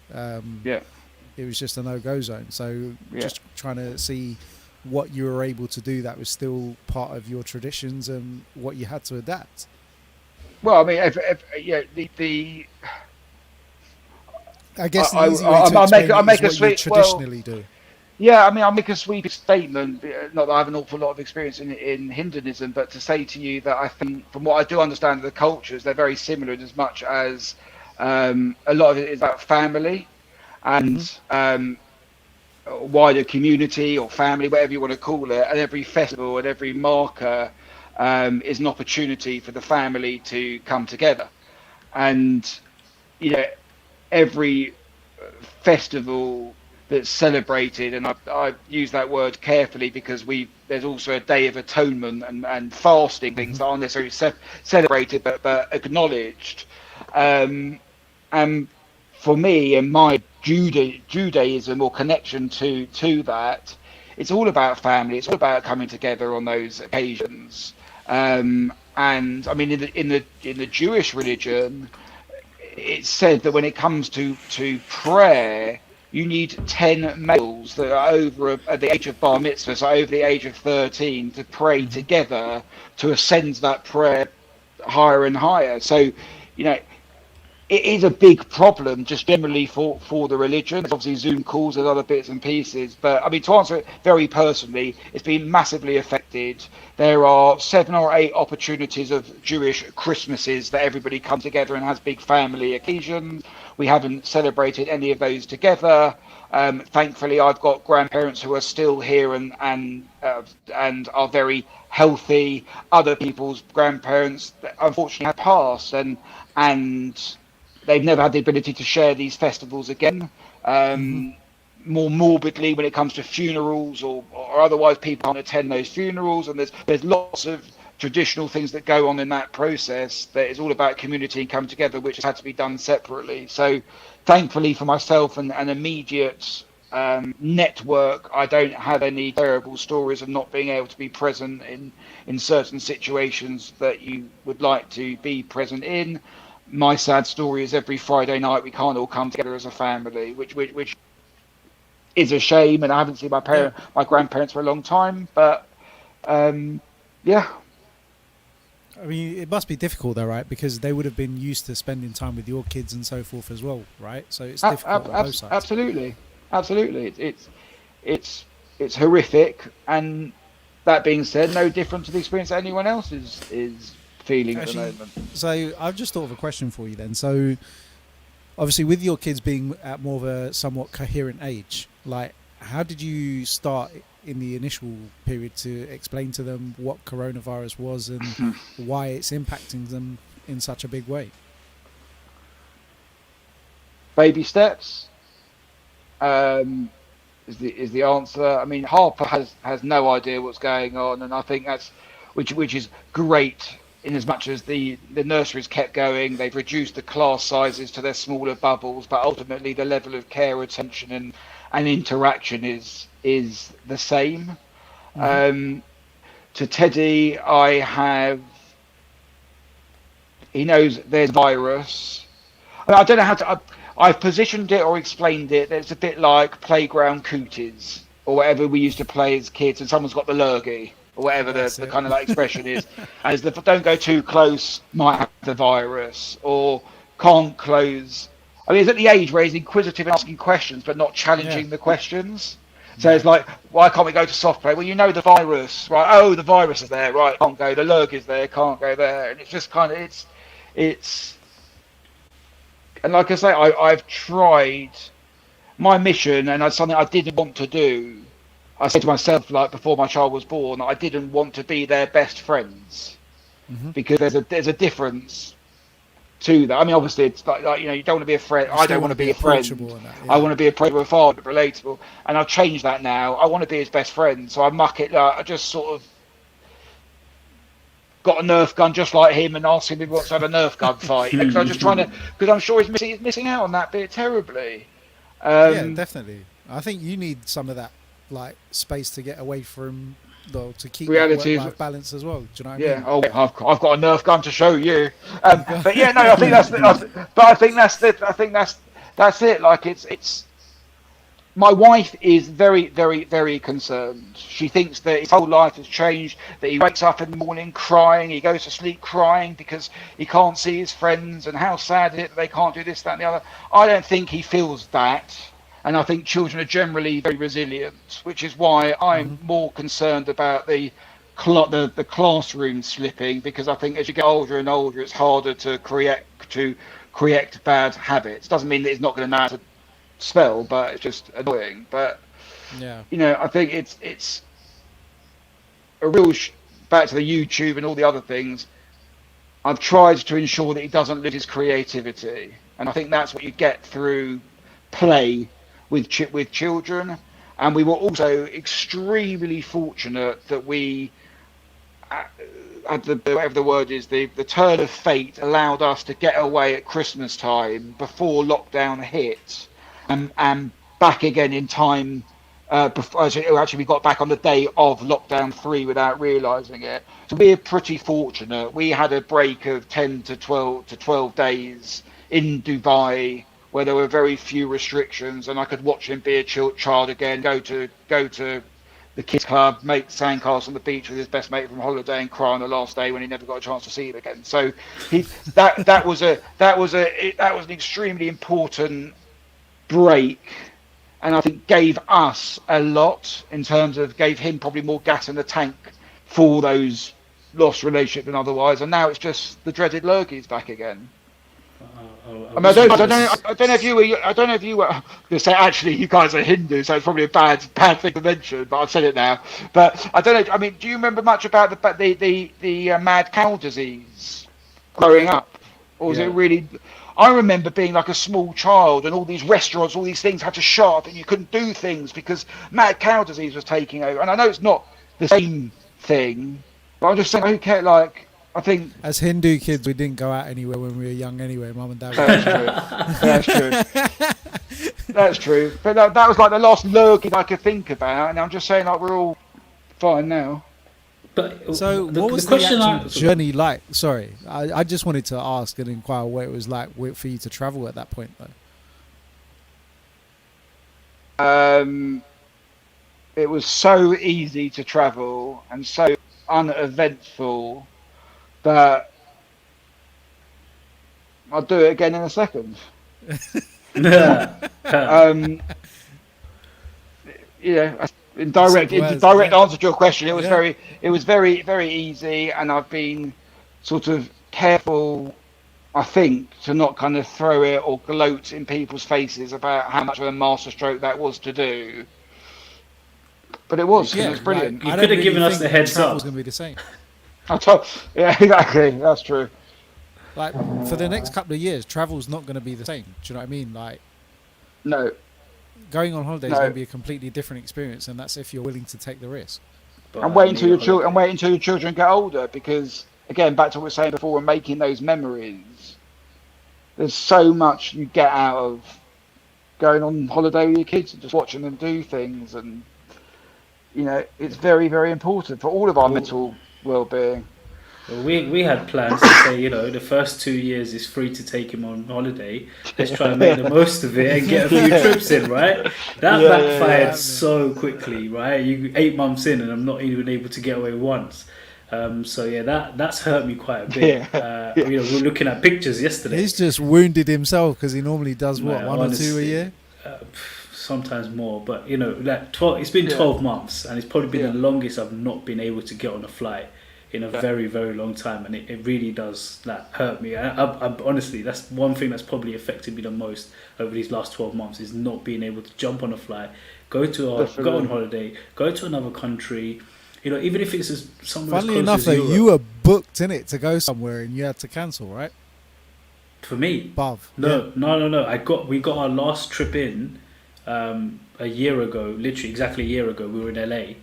It was just a no-go zone. So just trying to see what you were able to do that was still part of your traditions and what you had to adapt. Well, I mean, I guess the easy way to explain it is what you traditionally do. Yeah, I mean, I'll make a sweeping statement. Not that I have an awful lot of experience in Hinduism, but to say to you that I think, from what I do understand of the cultures, they're very similar in as much as a lot of it is about family and wider community or family, whatever you want to call it. And every festival and every marker is an opportunity for the family to come together. And, you know, every festival that's celebrated, and I use that word carefully because there's also a day of atonement and fasting, things that aren't necessarily celebrated but acknowledged. And for me and my Judaism or connection to that, it's all about family. It's all about coming together on those occasions. And I mean, in the Jewish religion, it's said that when it comes to prayer, you need 10 males that are over at the age of bar mitzvah, so over the age of 13, to pray together to ascend that prayer higher and higher. So, you know, it is a big problem just generally for the religion. There's obviously Zoom calls and other bits and pieces, but I mean, to answer it very personally, it's been massively affected. There are 7 or 8 opportunities of Jewish Christmases that everybody comes together and has big family occasions. We haven't celebrated any of those together. Thankfully, I've got grandparents who are still here and are very healthy. Other people's grandparents, unfortunately, have passed, and they've never had the ability to share these festivals again. More morbidly, when it comes to funerals or otherwise, people can't attend those funerals, and there's lots of traditional things that go on in that process that is all about community and coming together, which has had to be done separately. So thankfully for myself and an immediate network, I don't have any terrible stories of not being able to be present in certain situations that you would like to be present in. My sad story is every Friday night we can't all come together as a family, which is a shame, and I haven't seen my grandparents for a long time. But yeah. I mean, it must be difficult though, right? Because they would have been used to spending time with your kids and so forth as well, right? So it's difficult on both sides. Absolutely. It's horrific, and that being said, no different to the experience that anyone else is feeling at the moment. So I've just thought of a question for you then. So obviously, with your kids being at more of a somewhat coherent age, like, how did you start in the initial period to explain to them what coronavirus was and why it's impacting them in such a big way? Baby steps is the answer. I mean, Harper has no idea what's going on, and I think that's which is great. In as much as the nurseries kept going, they've reduced the class sizes to their smaller bubbles, but ultimately the level of care, attention, and interaction is the same. To Teddy, he knows there's a virus. I don't know how to. I've positioned it or explained it. It's a bit like playground cooties or whatever we used to play as kids, and someone's got the lurgy or whatever the kind of that expression is. As the don't go too close, might have the virus, or can't close. I mean, he's at the age where he's inquisitive and asking questions, but not challenging the questions. So it's like, why can't we go to soft play? Well, you know the virus, right? Oh, the virus is there, right? Can't go. The lurg is there, can't go there. And it's just kind of, it's. And like I say, I've tried my mission, and that's something I didn't want to do. I said to myself, like before my child was born, I didn't want to be their best friends because there's a difference to that. I mean, obviously, it's like you know, you don't want to be a friend. I don't want to be a friend. I want to be approachable, father, relatable, and I've changed that now. I want to be his best friend, so I muck it. I just sort of got a Nerf gun just like him and asked him if he wants to have a Nerf gun fight. Because I'm just trying to, because I'm sure he's missing out on that bit terribly. Yeah, definitely. I think you need some of that like space to get away from, to keep work-life balance as well. Do you know what I mean? Oh, I've got a Nerf gun to show you. But yeah, no, I think that's it. Like it's my wife is very, very, very concerned. She thinks that his whole life has changed, that he wakes up in the morning crying, he goes to sleep crying because he can't see his friends, and how sad is it that they can't do this, that, and the other. I don't think he feels that. And I think children are generally very resilient, which is why I'm more concerned about the classroom slipping, because I think as you get older and older, it's harder to correct bad habits. Doesn't mean that it's not going to know how to spell, but it's just annoying. But Yeah. I think it's a real back to the YouTube and all the other things. I've tried to ensure that he doesn't lose his creativity, and I think that's what you get through play with children. And we were also extremely fortunate that we had whatever the word is, the turn of fate allowed us to get away at Christmas time before lockdown hit, and back again in time. Actually, we got back on the day of lockdown 3 without realising it. So we're pretty fortunate. We had a break of 10 to 12 days in Dubai where there were very few restrictions, and I could watch him be a child again, go to the kids club, make sandcastle on the beach with his best mate from holiday, and cry on the last day when he never got a chance to see him again. So that was an extremely important break, and I think gave us a lot in terms of gave him probably more gas in the tank for those lost relationships than otherwise. And now it's just the dreaded lurgies back again. I don't know if you were going to say, actually you guys are Hindu, so it's probably a bad thing to mention, but I've said it now. But I don't know. I mean, do you remember much about the mad cow disease growing up, or was it really? I remember being like a small child, and all these restaurants, all these things had to shut up, and you couldn't do things because mad cow disease was taking over. And I know it's not the same thing, but I'm just saying, okay, like. I think as Hindu kids, we didn't go out anywhere when we were young anyway. Mum and Dad. That's true. That's true. But that was like the last lurking I could think about, and I'm just saying, like, we're all fine now. But so, what was the actual journey like? Sorry, I just wanted to ask and inquire what it was like for you to travel at that point, though. It was so easy to travel and so uneventful. But I'll do it again in a second. In direct answer to your question, it was very, very easy, and I've been sort of careful, I think, to not kind of throw it or gloat in people's faces about how much of a masterstroke that was to do. But it was. It was brilliant. You could have given us the heads up. Was going to be the same. Yeah, exactly. That's true. Like, for the next couple of years, travel's not going to be the same. Do you know what I mean? Like, no. Going on holiday is going to be a completely different experience, and that's if you're willing to take the risk. And wait until your children get older, because again, back to what we were saying before, and making those memories. There's so much you get out of going on holiday with your kids and just watching them do things, and it's very, very important for all of our mental well-being. Well, we had plans to say, the first 2 years is free to take him on holiday. Let's try and make the most of it and get a few trips in, right? That backfired so quickly, right? 8 months in, and I'm not even able to get away once. That's hurt me quite a bit. We were looking at pictures yesterday. He's just wounded himself because he normally does one or two a year. Sometimes more, but it's been 12 months, and it's probably been the longest I've not been able to get on a flight in a very, very long time, and it really does hurt me. I honestly, that's one thing that's probably affected me the most over these last 12 months, is not being able to jump on a flight, go on holiday, go to another country. Even if it's somewhere. Funnily enough, though, you were booked in it to go somewhere, and you had to cancel, right? For me, No. We got our last trip in. A year ago, literally exactly a year ago, we were in LA,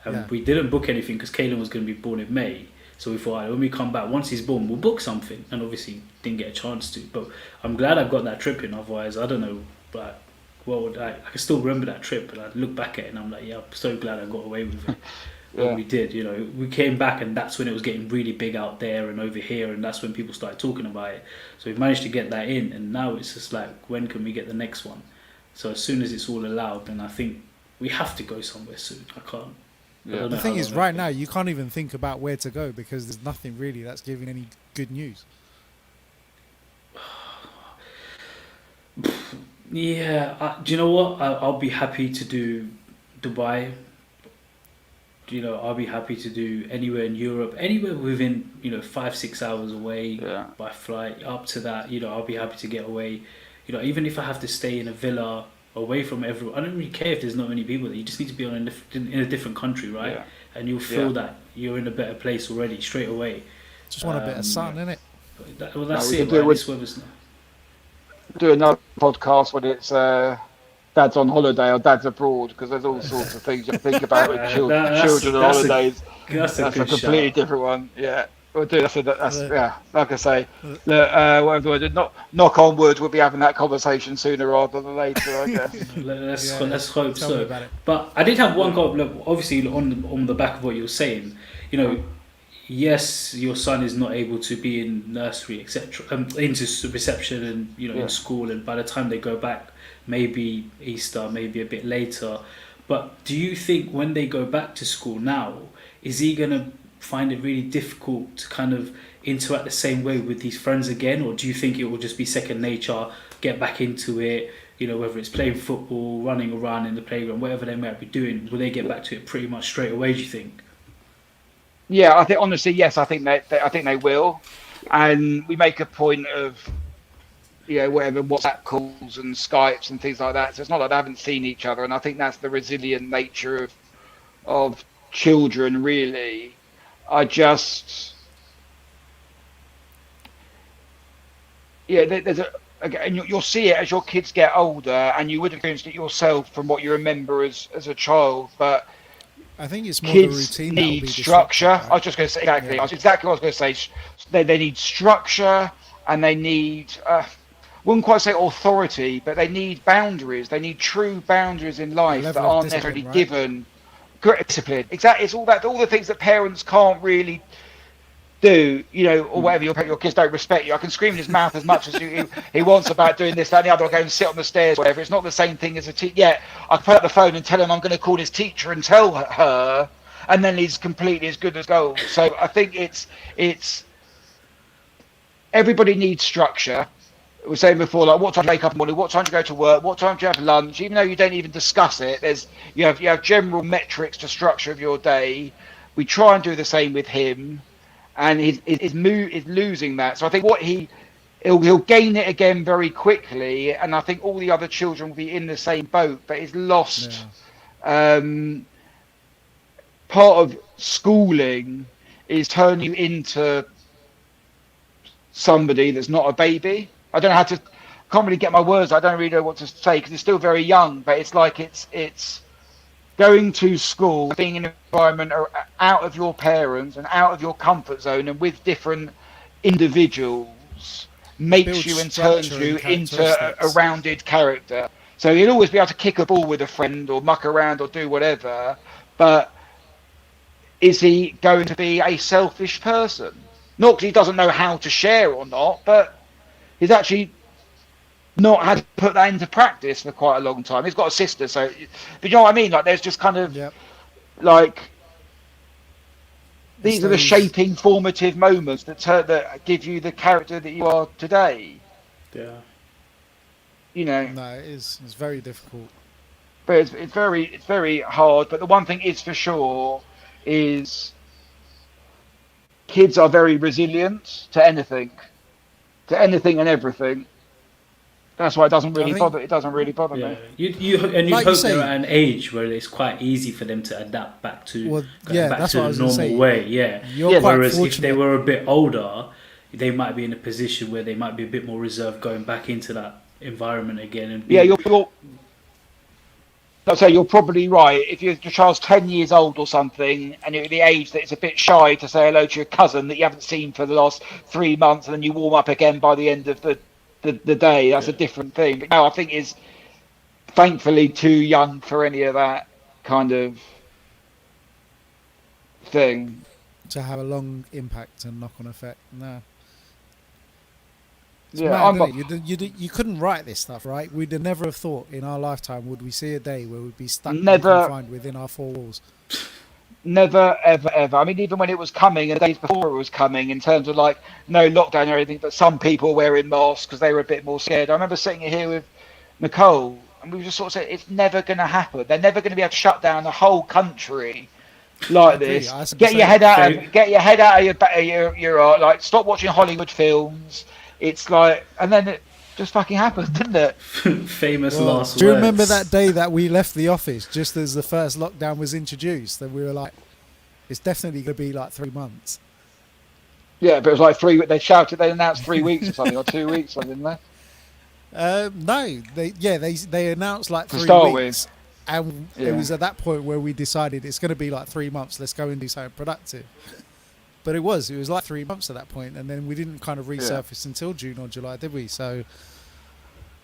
and we didn't book anything because Kaylin was going to be born in May. So we thought, when we come back, once he's born, we'll book something. And obviously, didn't get a chance to. But I'm glad I got that trip in. Otherwise, I don't know. But I can still remember that trip, and I look back at it, and I'm like, I'm so glad I got away with it. What we did, we came back, and that's when it was getting really big out there and over here, and that's when people started talking about it. So we managed to get that in, and now it's just like, when can we get the next one? So as soon as it's all allowed, then I think we have to go somewhere soon. I can't. I Yeah. don't The know thing how is, long right that now, you can't even think about where to go because there's nothing really that's giving any good news. Yeah, do you know what? I'll be happy to do Dubai. I'll be happy to do anywhere in Europe, anywhere within 5-6 hours away Yeah. by flight. Up to that, I'll be happy to get away. Even if I have to stay in a villa away from everyone, I don't really care if there's not many people there. You just need to be in a different country, right? Yeah. And you'll feel that you're in a better place already straight away. Just want a bit of sun, innit? Well, No, that's we it, could do right? with This weather's not. do another podcast when it's dad's on holiday or dad's abroad, because there's all sorts of things you think about with children on That's a holidays. that's a That's a good completely shout. different one. Yeah, we'll do that's The- yeah. Like I say, the- whatever we do, knock on wood, we'll be having that conversation sooner rather than later, I guess. Let's Yeah, let's hope tell me so. about it. But I did have one comment. Look, obviously on the back of what you were saying, yes, your son is not able to be in nursery, etc., into reception and Yeah. in school, and by the time they go back, maybe Easter, maybe a bit later. But do you think when they go back to school now, is he gonna find it really difficult to kind of interact the same way with his friends again, or do you think it will just be second nature, get back into it? Whether it's playing football, running around in the playground, whatever they might be doing, will they get back to it pretty much straight away? Do you think? Yeah, I think honestly, yes, I think I think they will, and we make a point of whatever WhatsApp calls and Skypes and things like that. So it's not like they haven't seen each other, and I think that's the resilient nature of children. Really, I just there's again, you'll see it as your kids get older, and you would have experienced it yourself from what you remember as a child, but. I think it's more the Kids routine that will need be structure. disrupted, I right? was just going to say exactly. Yeah. Exactly what I was going to say. They need structure, and they need. Wouldn't quite say authority, but they need boundaries. They need true boundaries in A life that level of aren't discipline, necessarily right? given. Correct discipline. Exactly. It's all the things that parents can't really do, or whatever. Your kids don't respect you. I can scream in his mouth as much as he wants about doing this, that, and the other. I'll go and sit on the stairs, whatever. It's not the same thing as a teacher. Yeah, I can put up the phone and tell him I'm going to call his teacher and tell her, and then he's completely as good as gold. So I think it's everybody needs structure. We were saying before, like what time do you wake up in the morning, what time do you go to work, what time do you have lunch, even though you don't even discuss it, you have general metrics to structure of your day. We try and do the same with him, and he's losing that. So I think he'll gain it again very quickly, and I think all the other children will be in the same boat, but he's lost. Part of schooling is turning you into somebody that's not a baby. I don't know how to. Can't really get my words. I don't really know what to say because it's still very young. But it's like it's going to school, being in an environment out of your parents and out of your comfort zone and with different individuals makes Build you and turns structure you and into a characteristics. rounded character. So you'll always be able to kick a ball with a friend or muck around or do whatever. But is he going to be a selfish person? Not because he doesn't know how to share or not, but he's actually not had to put that into practice for quite a long time. He's got a sister, so but you know what I mean? Like there's just kind of Yep. like It's these are the those. shaping formative moments that give you the character that you are today. Yeah. No, it is. It's very difficult. But it's very hard. But the one thing is for sure is kids are very resilient to anything and everything. That's why it doesn't really I think, bother. It doesn't really bother Yeah, me. you like you hope they're say, at an age where it's quite easy for them to adapt back to well, going yeah, back that's to what I the was going to normal say. way. Yeah. You're quite Whereas if they fortunate. were a bit older, they might be in a position where they might be a bit more reserved going back into that environment again. And Yeah, be, I'd say you're probably right. If your child's 10 years old or something, and you're at the age that it's a bit shy to say hello to your cousin that you haven't seen for the last 3 months, and then you warm up again by the end of the day, that's a different thing. But no, I think is thankfully too young for any of that kind of thing. To have a long impact and knock-on effect. No. It's Yeah, mad, isn't it? You couldn't write this stuff, right? We'd have never have thought in our lifetime would we see a day where we'd be stuck and never, confined within our four walls. never, ever, ever. I mean, even when it was coming and the days before it was coming, in terms of like no lockdown or anything, but some people wearing masks because they were a bit more scared. I remember sitting here with Nicole, and we just sort of said, it's never going to happen. They're never going to be able to shut down the whole country I like agree. this. I Get your head out of your like stop watching Hollywood films. It's like, and then it just fucking happened, didn't it? Famous Well, last do you words. remember that day that we left the office just as the first lockdown was introduced? And we were like, it's definitely going to be like 3 months. Yeah, but it was like 3 weeks. They shouted, they announced 3 weeks or something, or 2 weeks, something, didn't they? No, they announced like To 3 start weeks. And it Yeah. was at that point where we decided it's going to be like 3 months. Let's go and do something productive. But it was like 3 months at that point, and then we didn't kind of resurface until June or July, did we? So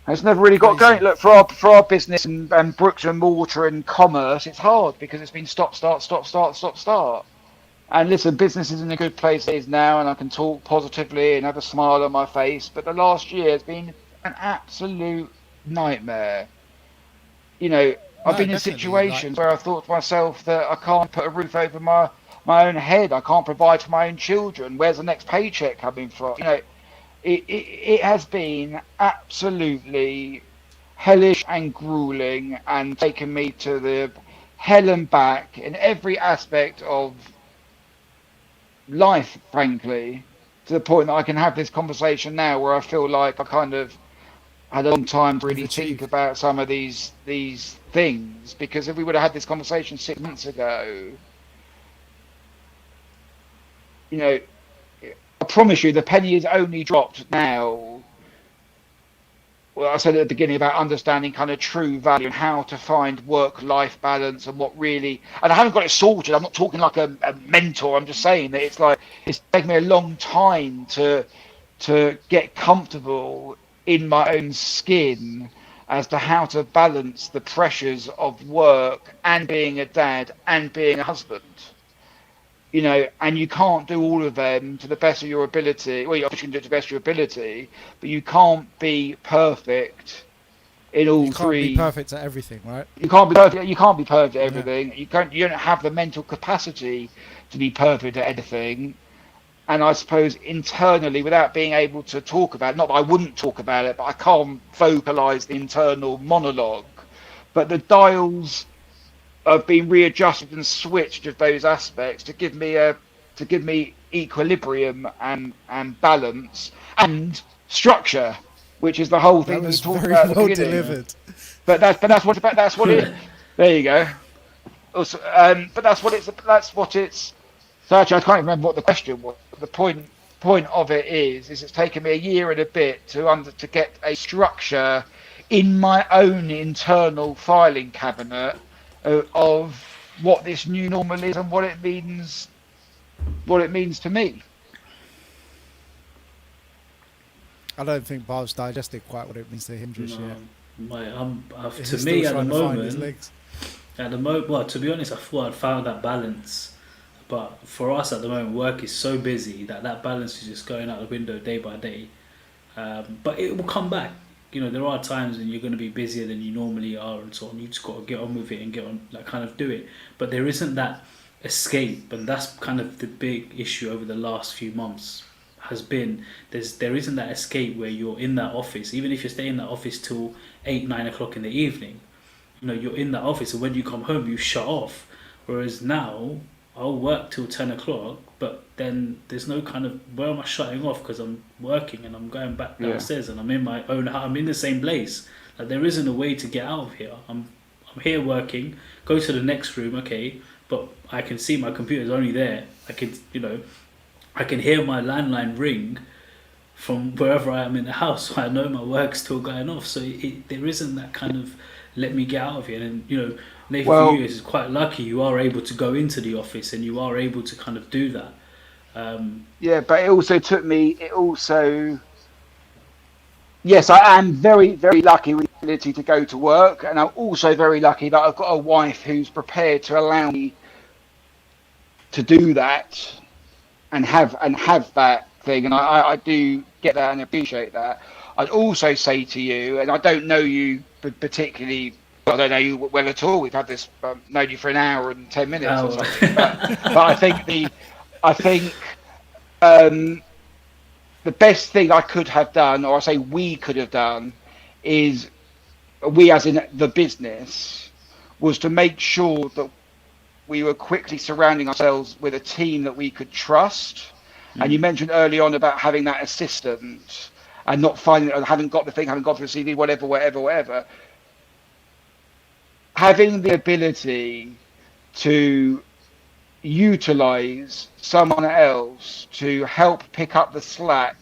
It's never really got Crazy. going. Look, for our business and bricks and mortar and commerce, it's hard because it's been stop, start, stop, start, stop, start. And listen, business is in a good place it is now, and I can talk positively and have a smile on my face. But the last year has been an absolute nightmare. You know, I've no, been in definitely. situations where I thought to myself that I can't put a roof over my own head. I can't provide for my own children. Where's the next paycheck coming from? You know, it has been absolutely hellish and grueling and taken me to the hell and back in every aspect of life, frankly, to the point that I can have this conversation now where I feel like I kind of had a long time to really You've think achieved. about some of these things, because if we would have had this conversation 6 months ago, you know, I promise you the penny is only dropped now. Well, I said at the beginning about understanding kind of true value and how to find work-life balance and what really, and I haven't got it sorted. I'm not talking like a mentor. I'm just saying that it's like it's taken me a long time to get comfortable in my own skin as to how to balance the pressures of work and being a dad and being a husband. You know, and you can't do all of them to the best of your ability. Well, you obviously can do it to the best of your ability, but you can't be perfect in You all can't be three. perfect at everything, right? You can't be perfect. You can't be perfect at Yeah. everything. You don't have the mental capacity to be perfect at anything. And I suppose internally, without being able to talk about it, not that I wouldn't talk about it, but I can't vocalize the internal monologue. But the dials have been readjusted and switched of those aspects to give me equilibrium and balance and structure, which is the whole That thing that we was talked very about at the well beginning. delivered. But that's what it. There you go. Also, but that's what it's. So actually, I can't remember what the question was. The point of it is it's taken me a year and a bit to get a structure in my own internal filing cabinet of what this new normal is and what it means to me. I don't think Bob's digested quite what it means to him just No, yet. to He's me still at the trying to find his moment, legs. well, to be honest, I thought I'd found that balance. But for us at the moment, work is so busy that balance is just going out the window day by day. But it will come back. You know, there are times when you're going to be busier than you normally are and so on. You just got to get on with it and get on, like, kind of do it. But there isn't that escape, and that's kind of the big issue over the last few months. Has been there isn't that escape where you're in that office, even if you're staying in that office till 8-9 o'clock in the evening. You know, you're in that office, and when you come home, you shut off. Whereas now, I'll work till 10 o'clock, but then there's no kind of, where am I shutting off because I'm working and I'm going back downstairs and I'm in my own house, I'm in the same place. Like, there isn't a way to get out of here. I'm here working, go to the next room, okay, but I can see my computer's only there. I can hear my landline ring from wherever I am in the house, so I know my work's still going off. So there isn't that kind of let me get out of here. And, you know, Nathan, for you, is quite lucky you are able to go into the office and you are able to kind of do that. Yeah, but it also took me. Yes, I am very, very lucky with the ability to go to work, and I'm also very lucky that I've got a wife who's prepared to allow me to do that and have that thing. And I do get that and appreciate that. I'd also say to you, and I don't know you particularly, I don't know you well at all. We've had this known you for an hour and 10 minutes or Oh. something, but I think the best thing I could have done, or I say we could have done, is we as in the business, was to make sure that we were quickly surrounding ourselves with a team that we could trust. And you mentioned early on about having that assistant and not finding, haven't got the thing, haven't got the CV, whatever. Having the ability to utilize someone else to help pick up the slack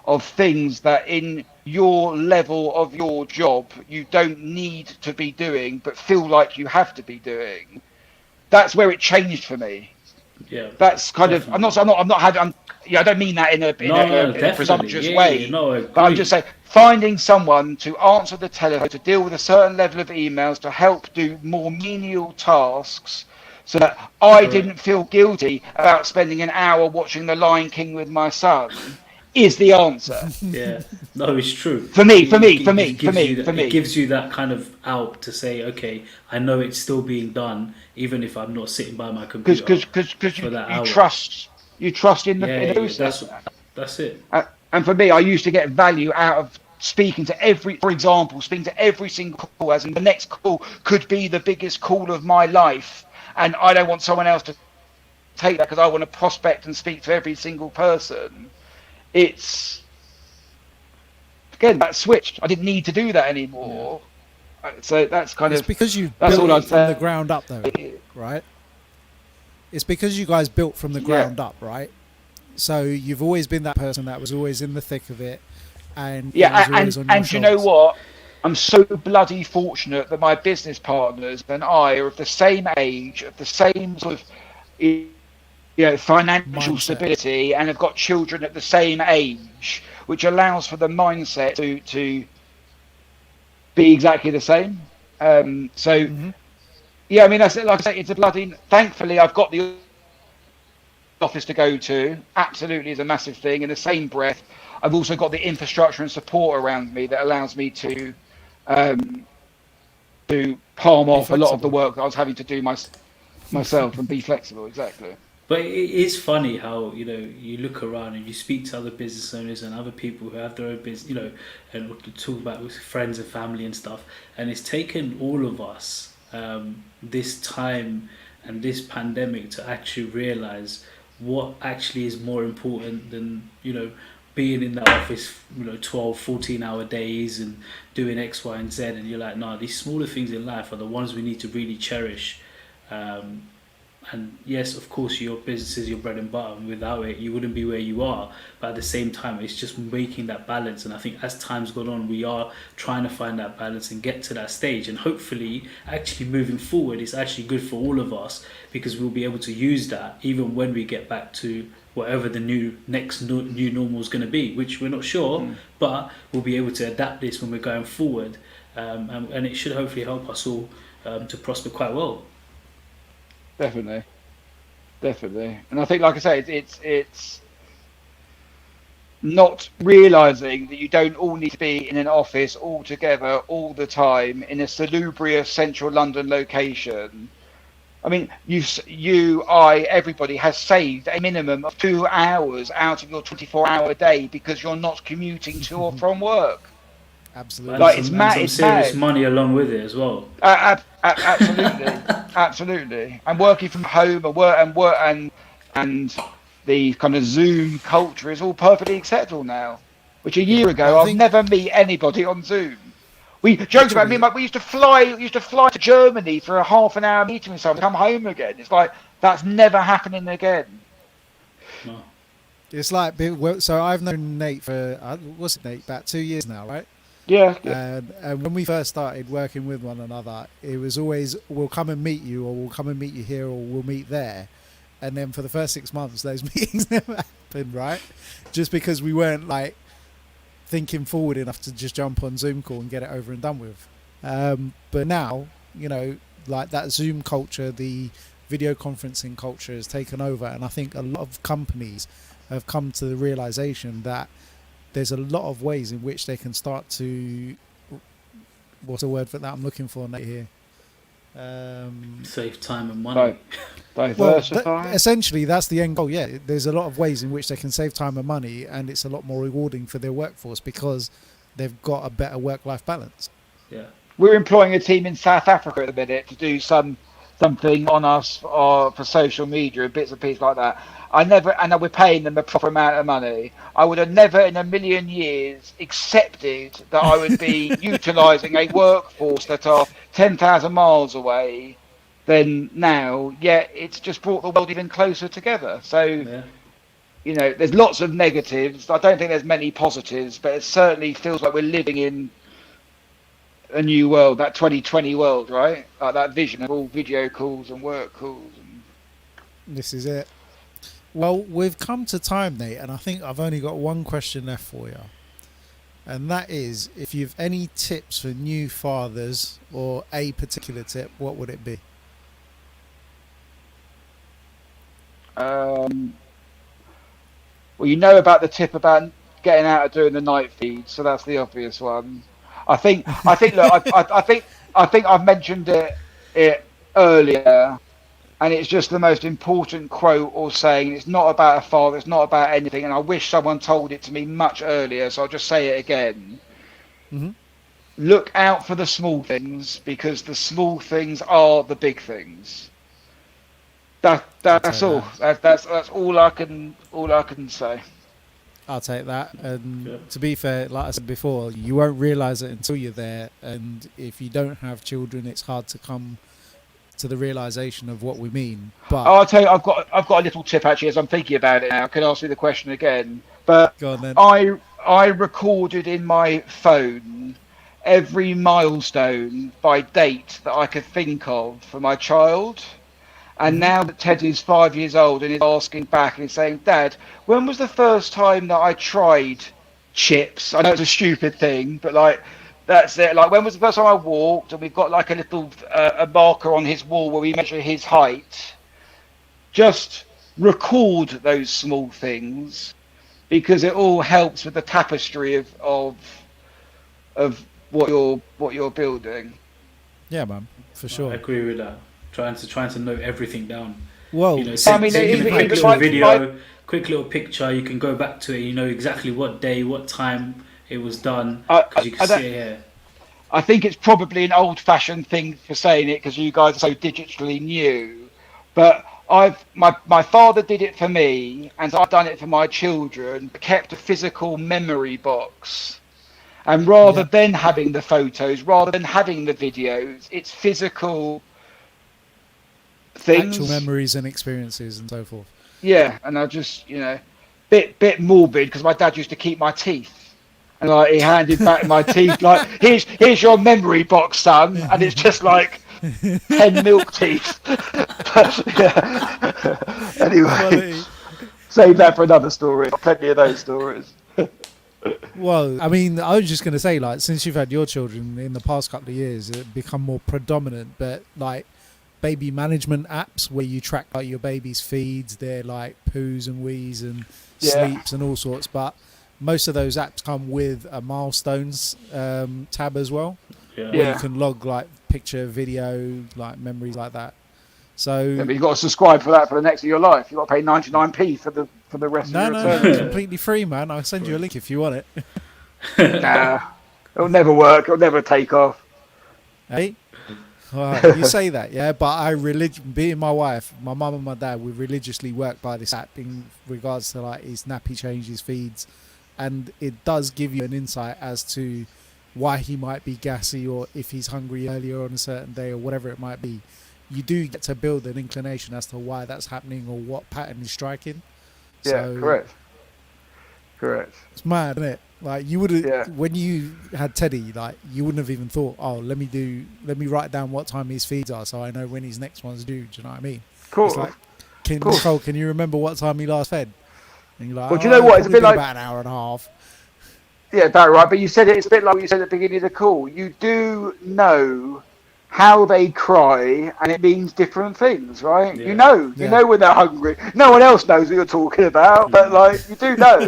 of things that in your level of your job you don't need to be doing but feel like you have to be doing. That's where it changed for me. Yeah, That's kind definitely. of I'm not having I don't mean that in a presumptuous way. No, I agree. But I'm just saying, finding someone to answer the telephone, to deal with a certain level of emails, to help do more menial tasks, so that I didn't feel guilty about spending an hour watching The Lion King with my son, is the answer. Yeah, no, it's true. For me. It gives you that kind of out to say, okay, I know it's still being done, even if I'm not sitting by my computer Because you trust in the process. That's it. And for me, I used to get value out of speaking to every single call, as in the next call could be the biggest call of my life, and I don't want someone else to take that because I want to prospect and speak to every single person. It's again that switched. I didn't need to do that anymore. Yeah. So that's because you built it from the ground up, though, right? It's because you guys built from the ground up, right? So you've always been that person that was always in the thick of it, and and you know what? I'm so bloody fortunate that my business partners and I are of the same age, of the same sort of financial stability, and have got children at the same age, which allows for the mindset to be exactly the same. Yeah, I mean, that's it. Like I say, it's a bloody. Thankfully, I've got the office to go to. Absolutely, is a massive thing. In the same breath, I've also got the infrastructure and support around me that allows me to palm off a lot of the work that I was having to do myself and be flexible. Exactly. But it is funny how, you look around and you speak to other business owners and other people who have their own business, and talk about with friends and family and stuff. And it's taken all of us this time and this pandemic to actually realize what actually is more important than, being in that office, 12, 14-hour days and doing X, Y, and Z. And you're like, no, these smaller things in life are the ones we need to really cherish. And yes, of course, your business is your bread and butter, and without it, you wouldn't be where you are. But at the same time, it's just making that balance. And I think as time's gone on, we are trying to find that balance and get to that stage. And hopefully, actually moving forward, it's actually good for all of us, because we'll be able to use that even when we get back to whatever the new normal is going to be, which we're not sure, but we'll be able to adapt this when we're going forward. And it should hopefully help us all to prosper quite well. Definitely. And I think, like I say, it's not realizing that you don't all need to be in an office all together all the time in a salubrious central London location. I mean, everybody has saved a minimum of 2 hours out of your 24-hour day because you're not commuting to or from work. Absolutely. Like, it's mad. It's serious money along with it as well. Absolutely. I'm working from home and the kind of Zoom culture is all perfectly acceptable now. Which a year ago I'd never meet anybody on Zoom. We joked about we used to fly to Germany for a half an hour meeting with someone, come home again. It's like that's never happening again. No. It's like, so I've known Nate for about 2 years now, right? Yeah. And when we first started working with one another, it was always, we'll come and meet you, or we'll come and meet you here, or we'll meet there. And then for the first 6 months, those meetings never happened, right? Just because we weren't like thinking forward enough to just jump on Zoom call and get it over and done with. But now, like that Zoom culture, the video conferencing culture has taken over. And I think a lot of companies have come to the realization that there's a lot of ways in which they can start to, what's the word for that I'm looking for Nate, here? Save time and money. Diversify. Essentially, that's the end goal. Yeah, there's a lot of ways in which they can save time and money, and it's a lot more rewarding for their workforce because they've got a better work-life balance. Yeah. We're employing a team in South Africa at the minute to do something on us for social media, bits and pieces like that. And we're paying them a proper amount of money. I would have never in a million years accepted that I would be utilising a workforce that are 10,000 miles away than now, yet it's just brought the world even closer together. So, you know, there's lots of negatives. I don't think there's many positives, but it certainly feels like we're living in a new world, that 2020 world, right? Like that vision of all video calls and work calls. This is it. Well, we've come to time, Nate, and I think I've only got one question left for you. And that is, if you've any tips for new fathers, or a particular tip, what would it be? Well, you know about the tip about getting out of doing the night feed, so that's the obvious one. I think. Look, I think I've mentioned it earlier, and it's just the most important quote or saying. It's not about a father. It's not about anything. And I wish someone told it to me much earlier. So I'll just say it again. Mm-hmm. Look out for the small things, because the small things are the big things. That's all. That's all I can say. I'll take that. And to be fair, like I said before, you won't realise it until you're there. And if you don't have children, it's hard to come to the realisation of what we mean. But I'll tell you, I've got a little tip actually as I'm thinking about it now. I can ask you the question again. But go on then. I recorded in my phone every milestone by date that I could think of for my child. And now that Teddy's 5 years old and he's asking back and he's saying, Dad, when was the first time that I tried chips? I know it's a stupid thing, but like, that's it. Like, when was the first time I walked? And we've got like a little a marker on his wall where we measure his height. Just record those small things, because it all helps with the tapestry of what you're building. Yeah, man, for sure. I agree with that. Trying to note everything down. Well, you know, I mean, a even quick little my video, quick little picture. You can go back to it. You know exactly what day, what time it was done, because you can see it here. I think it's probably an old-fashioned thing for saying it because you guys are so digitally new. But my father did it for me, and I've done it for my children. Kept a physical memory box, and rather than having the photos, rather than having the videos, it's physical things, actual memories and experiences and so forth. Yeah, and I just, you know, bit morbid because my dad used to keep my teeth, and like he handed back my teeth like, here's your memory box, son, and it's just like 10 milk teeth. Anyway, save that for another story. Plenty of those stories. Well, I mean, I was just going to say, like, since you've had your children in the past couple of years, it's become more predominant, but like baby management apps where you track like your baby's feeds, their like poos and wees and sleeps and all sorts, but most of those apps come with a milestones tab as well, where you can log like picture, video, like memories like that. So but you've got to subscribe for that for the next of your life. You've got to pay 99p for the rest of your term. No, completely free, man. I'll send you a link if you want it. Nah, it'll never work. It'll never take off. Hey? You say that, yeah, but being my wife, my mum and my dad, we religiously work by this app in regards to like his nappy changes, feeds, and it does give you an insight as to why he might be gassy or if he's hungry earlier on a certain day or whatever it might be. You do get to build an inclination as to why that's happening or what pattern is striking. Yeah, so, correct. It's mad, isn't it? Like you would have, when you had Teddy, like you wouldn't have even thought, oh, let me write down what time his feeds are so I know when his next one's due. Do you know what I mean? Cool. It's like, Nicole, can you remember what time he last fed? And you're like, well, do you know what? It's a bit like about an hour and a half. Yeah, about right. But you said it's a bit like what you said at the beginning of the call. You do know how they cry, and it means different things, right? Yeah. You know when they're hungry. No one else knows what you're talking about, but like you do know.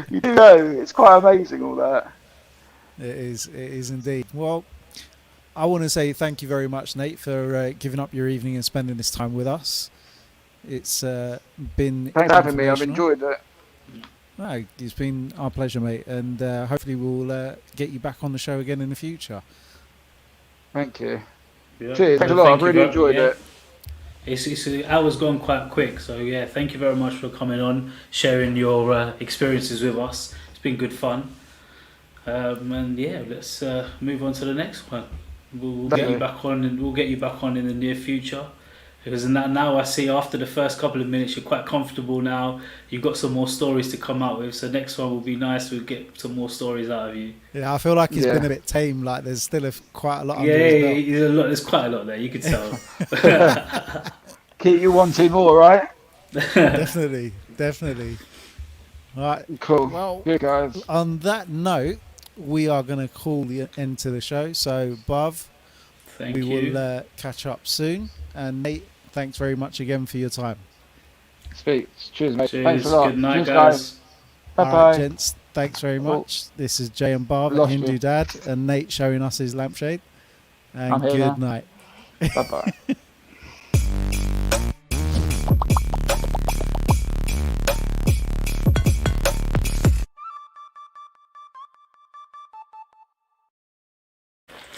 You do know. It's quite amazing, all that. It is indeed. Well, I want to say thank you very much, Nate, for giving up your evening and spending this time with us. It's been Thanks for having me. I've informational. enjoyed it. No, it's been our pleasure, mate, and hopefully we'll get you back on the show again in the future. Thank you. Yeah. Cheers. Thanks a lot. I've really enjoyed it. It's the hour's gone quite quick, so yeah, thank you very much for coming on, sharing your experiences with us. It's been good fun. And yeah, let's move on to the next one. We'll get you back on, and we'll get you back on in the near future. Because now I see after the first couple of minutes you're quite comfortable now. You've got some more stories to come out with. So next one will be nice. We'll get some more stories out of you. Yeah, I feel like he's been a bit tame. Like there's still quite a lot under his belt. There's quite a lot there. You could tell. Keep you wanting more, right? Definitely. All right. Cool. Well, good guys. On that note, we are going to call the end to the show. So, Buv, we will catch up soon. And Nate, thanks very much again for your time. Cheers, mate. Cheers. Thanks a lot. Good night, Cheers, guys. Bye All bye. right, gents. Thanks very much. This is Jay and Bob at HinduDad, and Nate showing us his lampshade. And I'm here good now. night. Bye bye.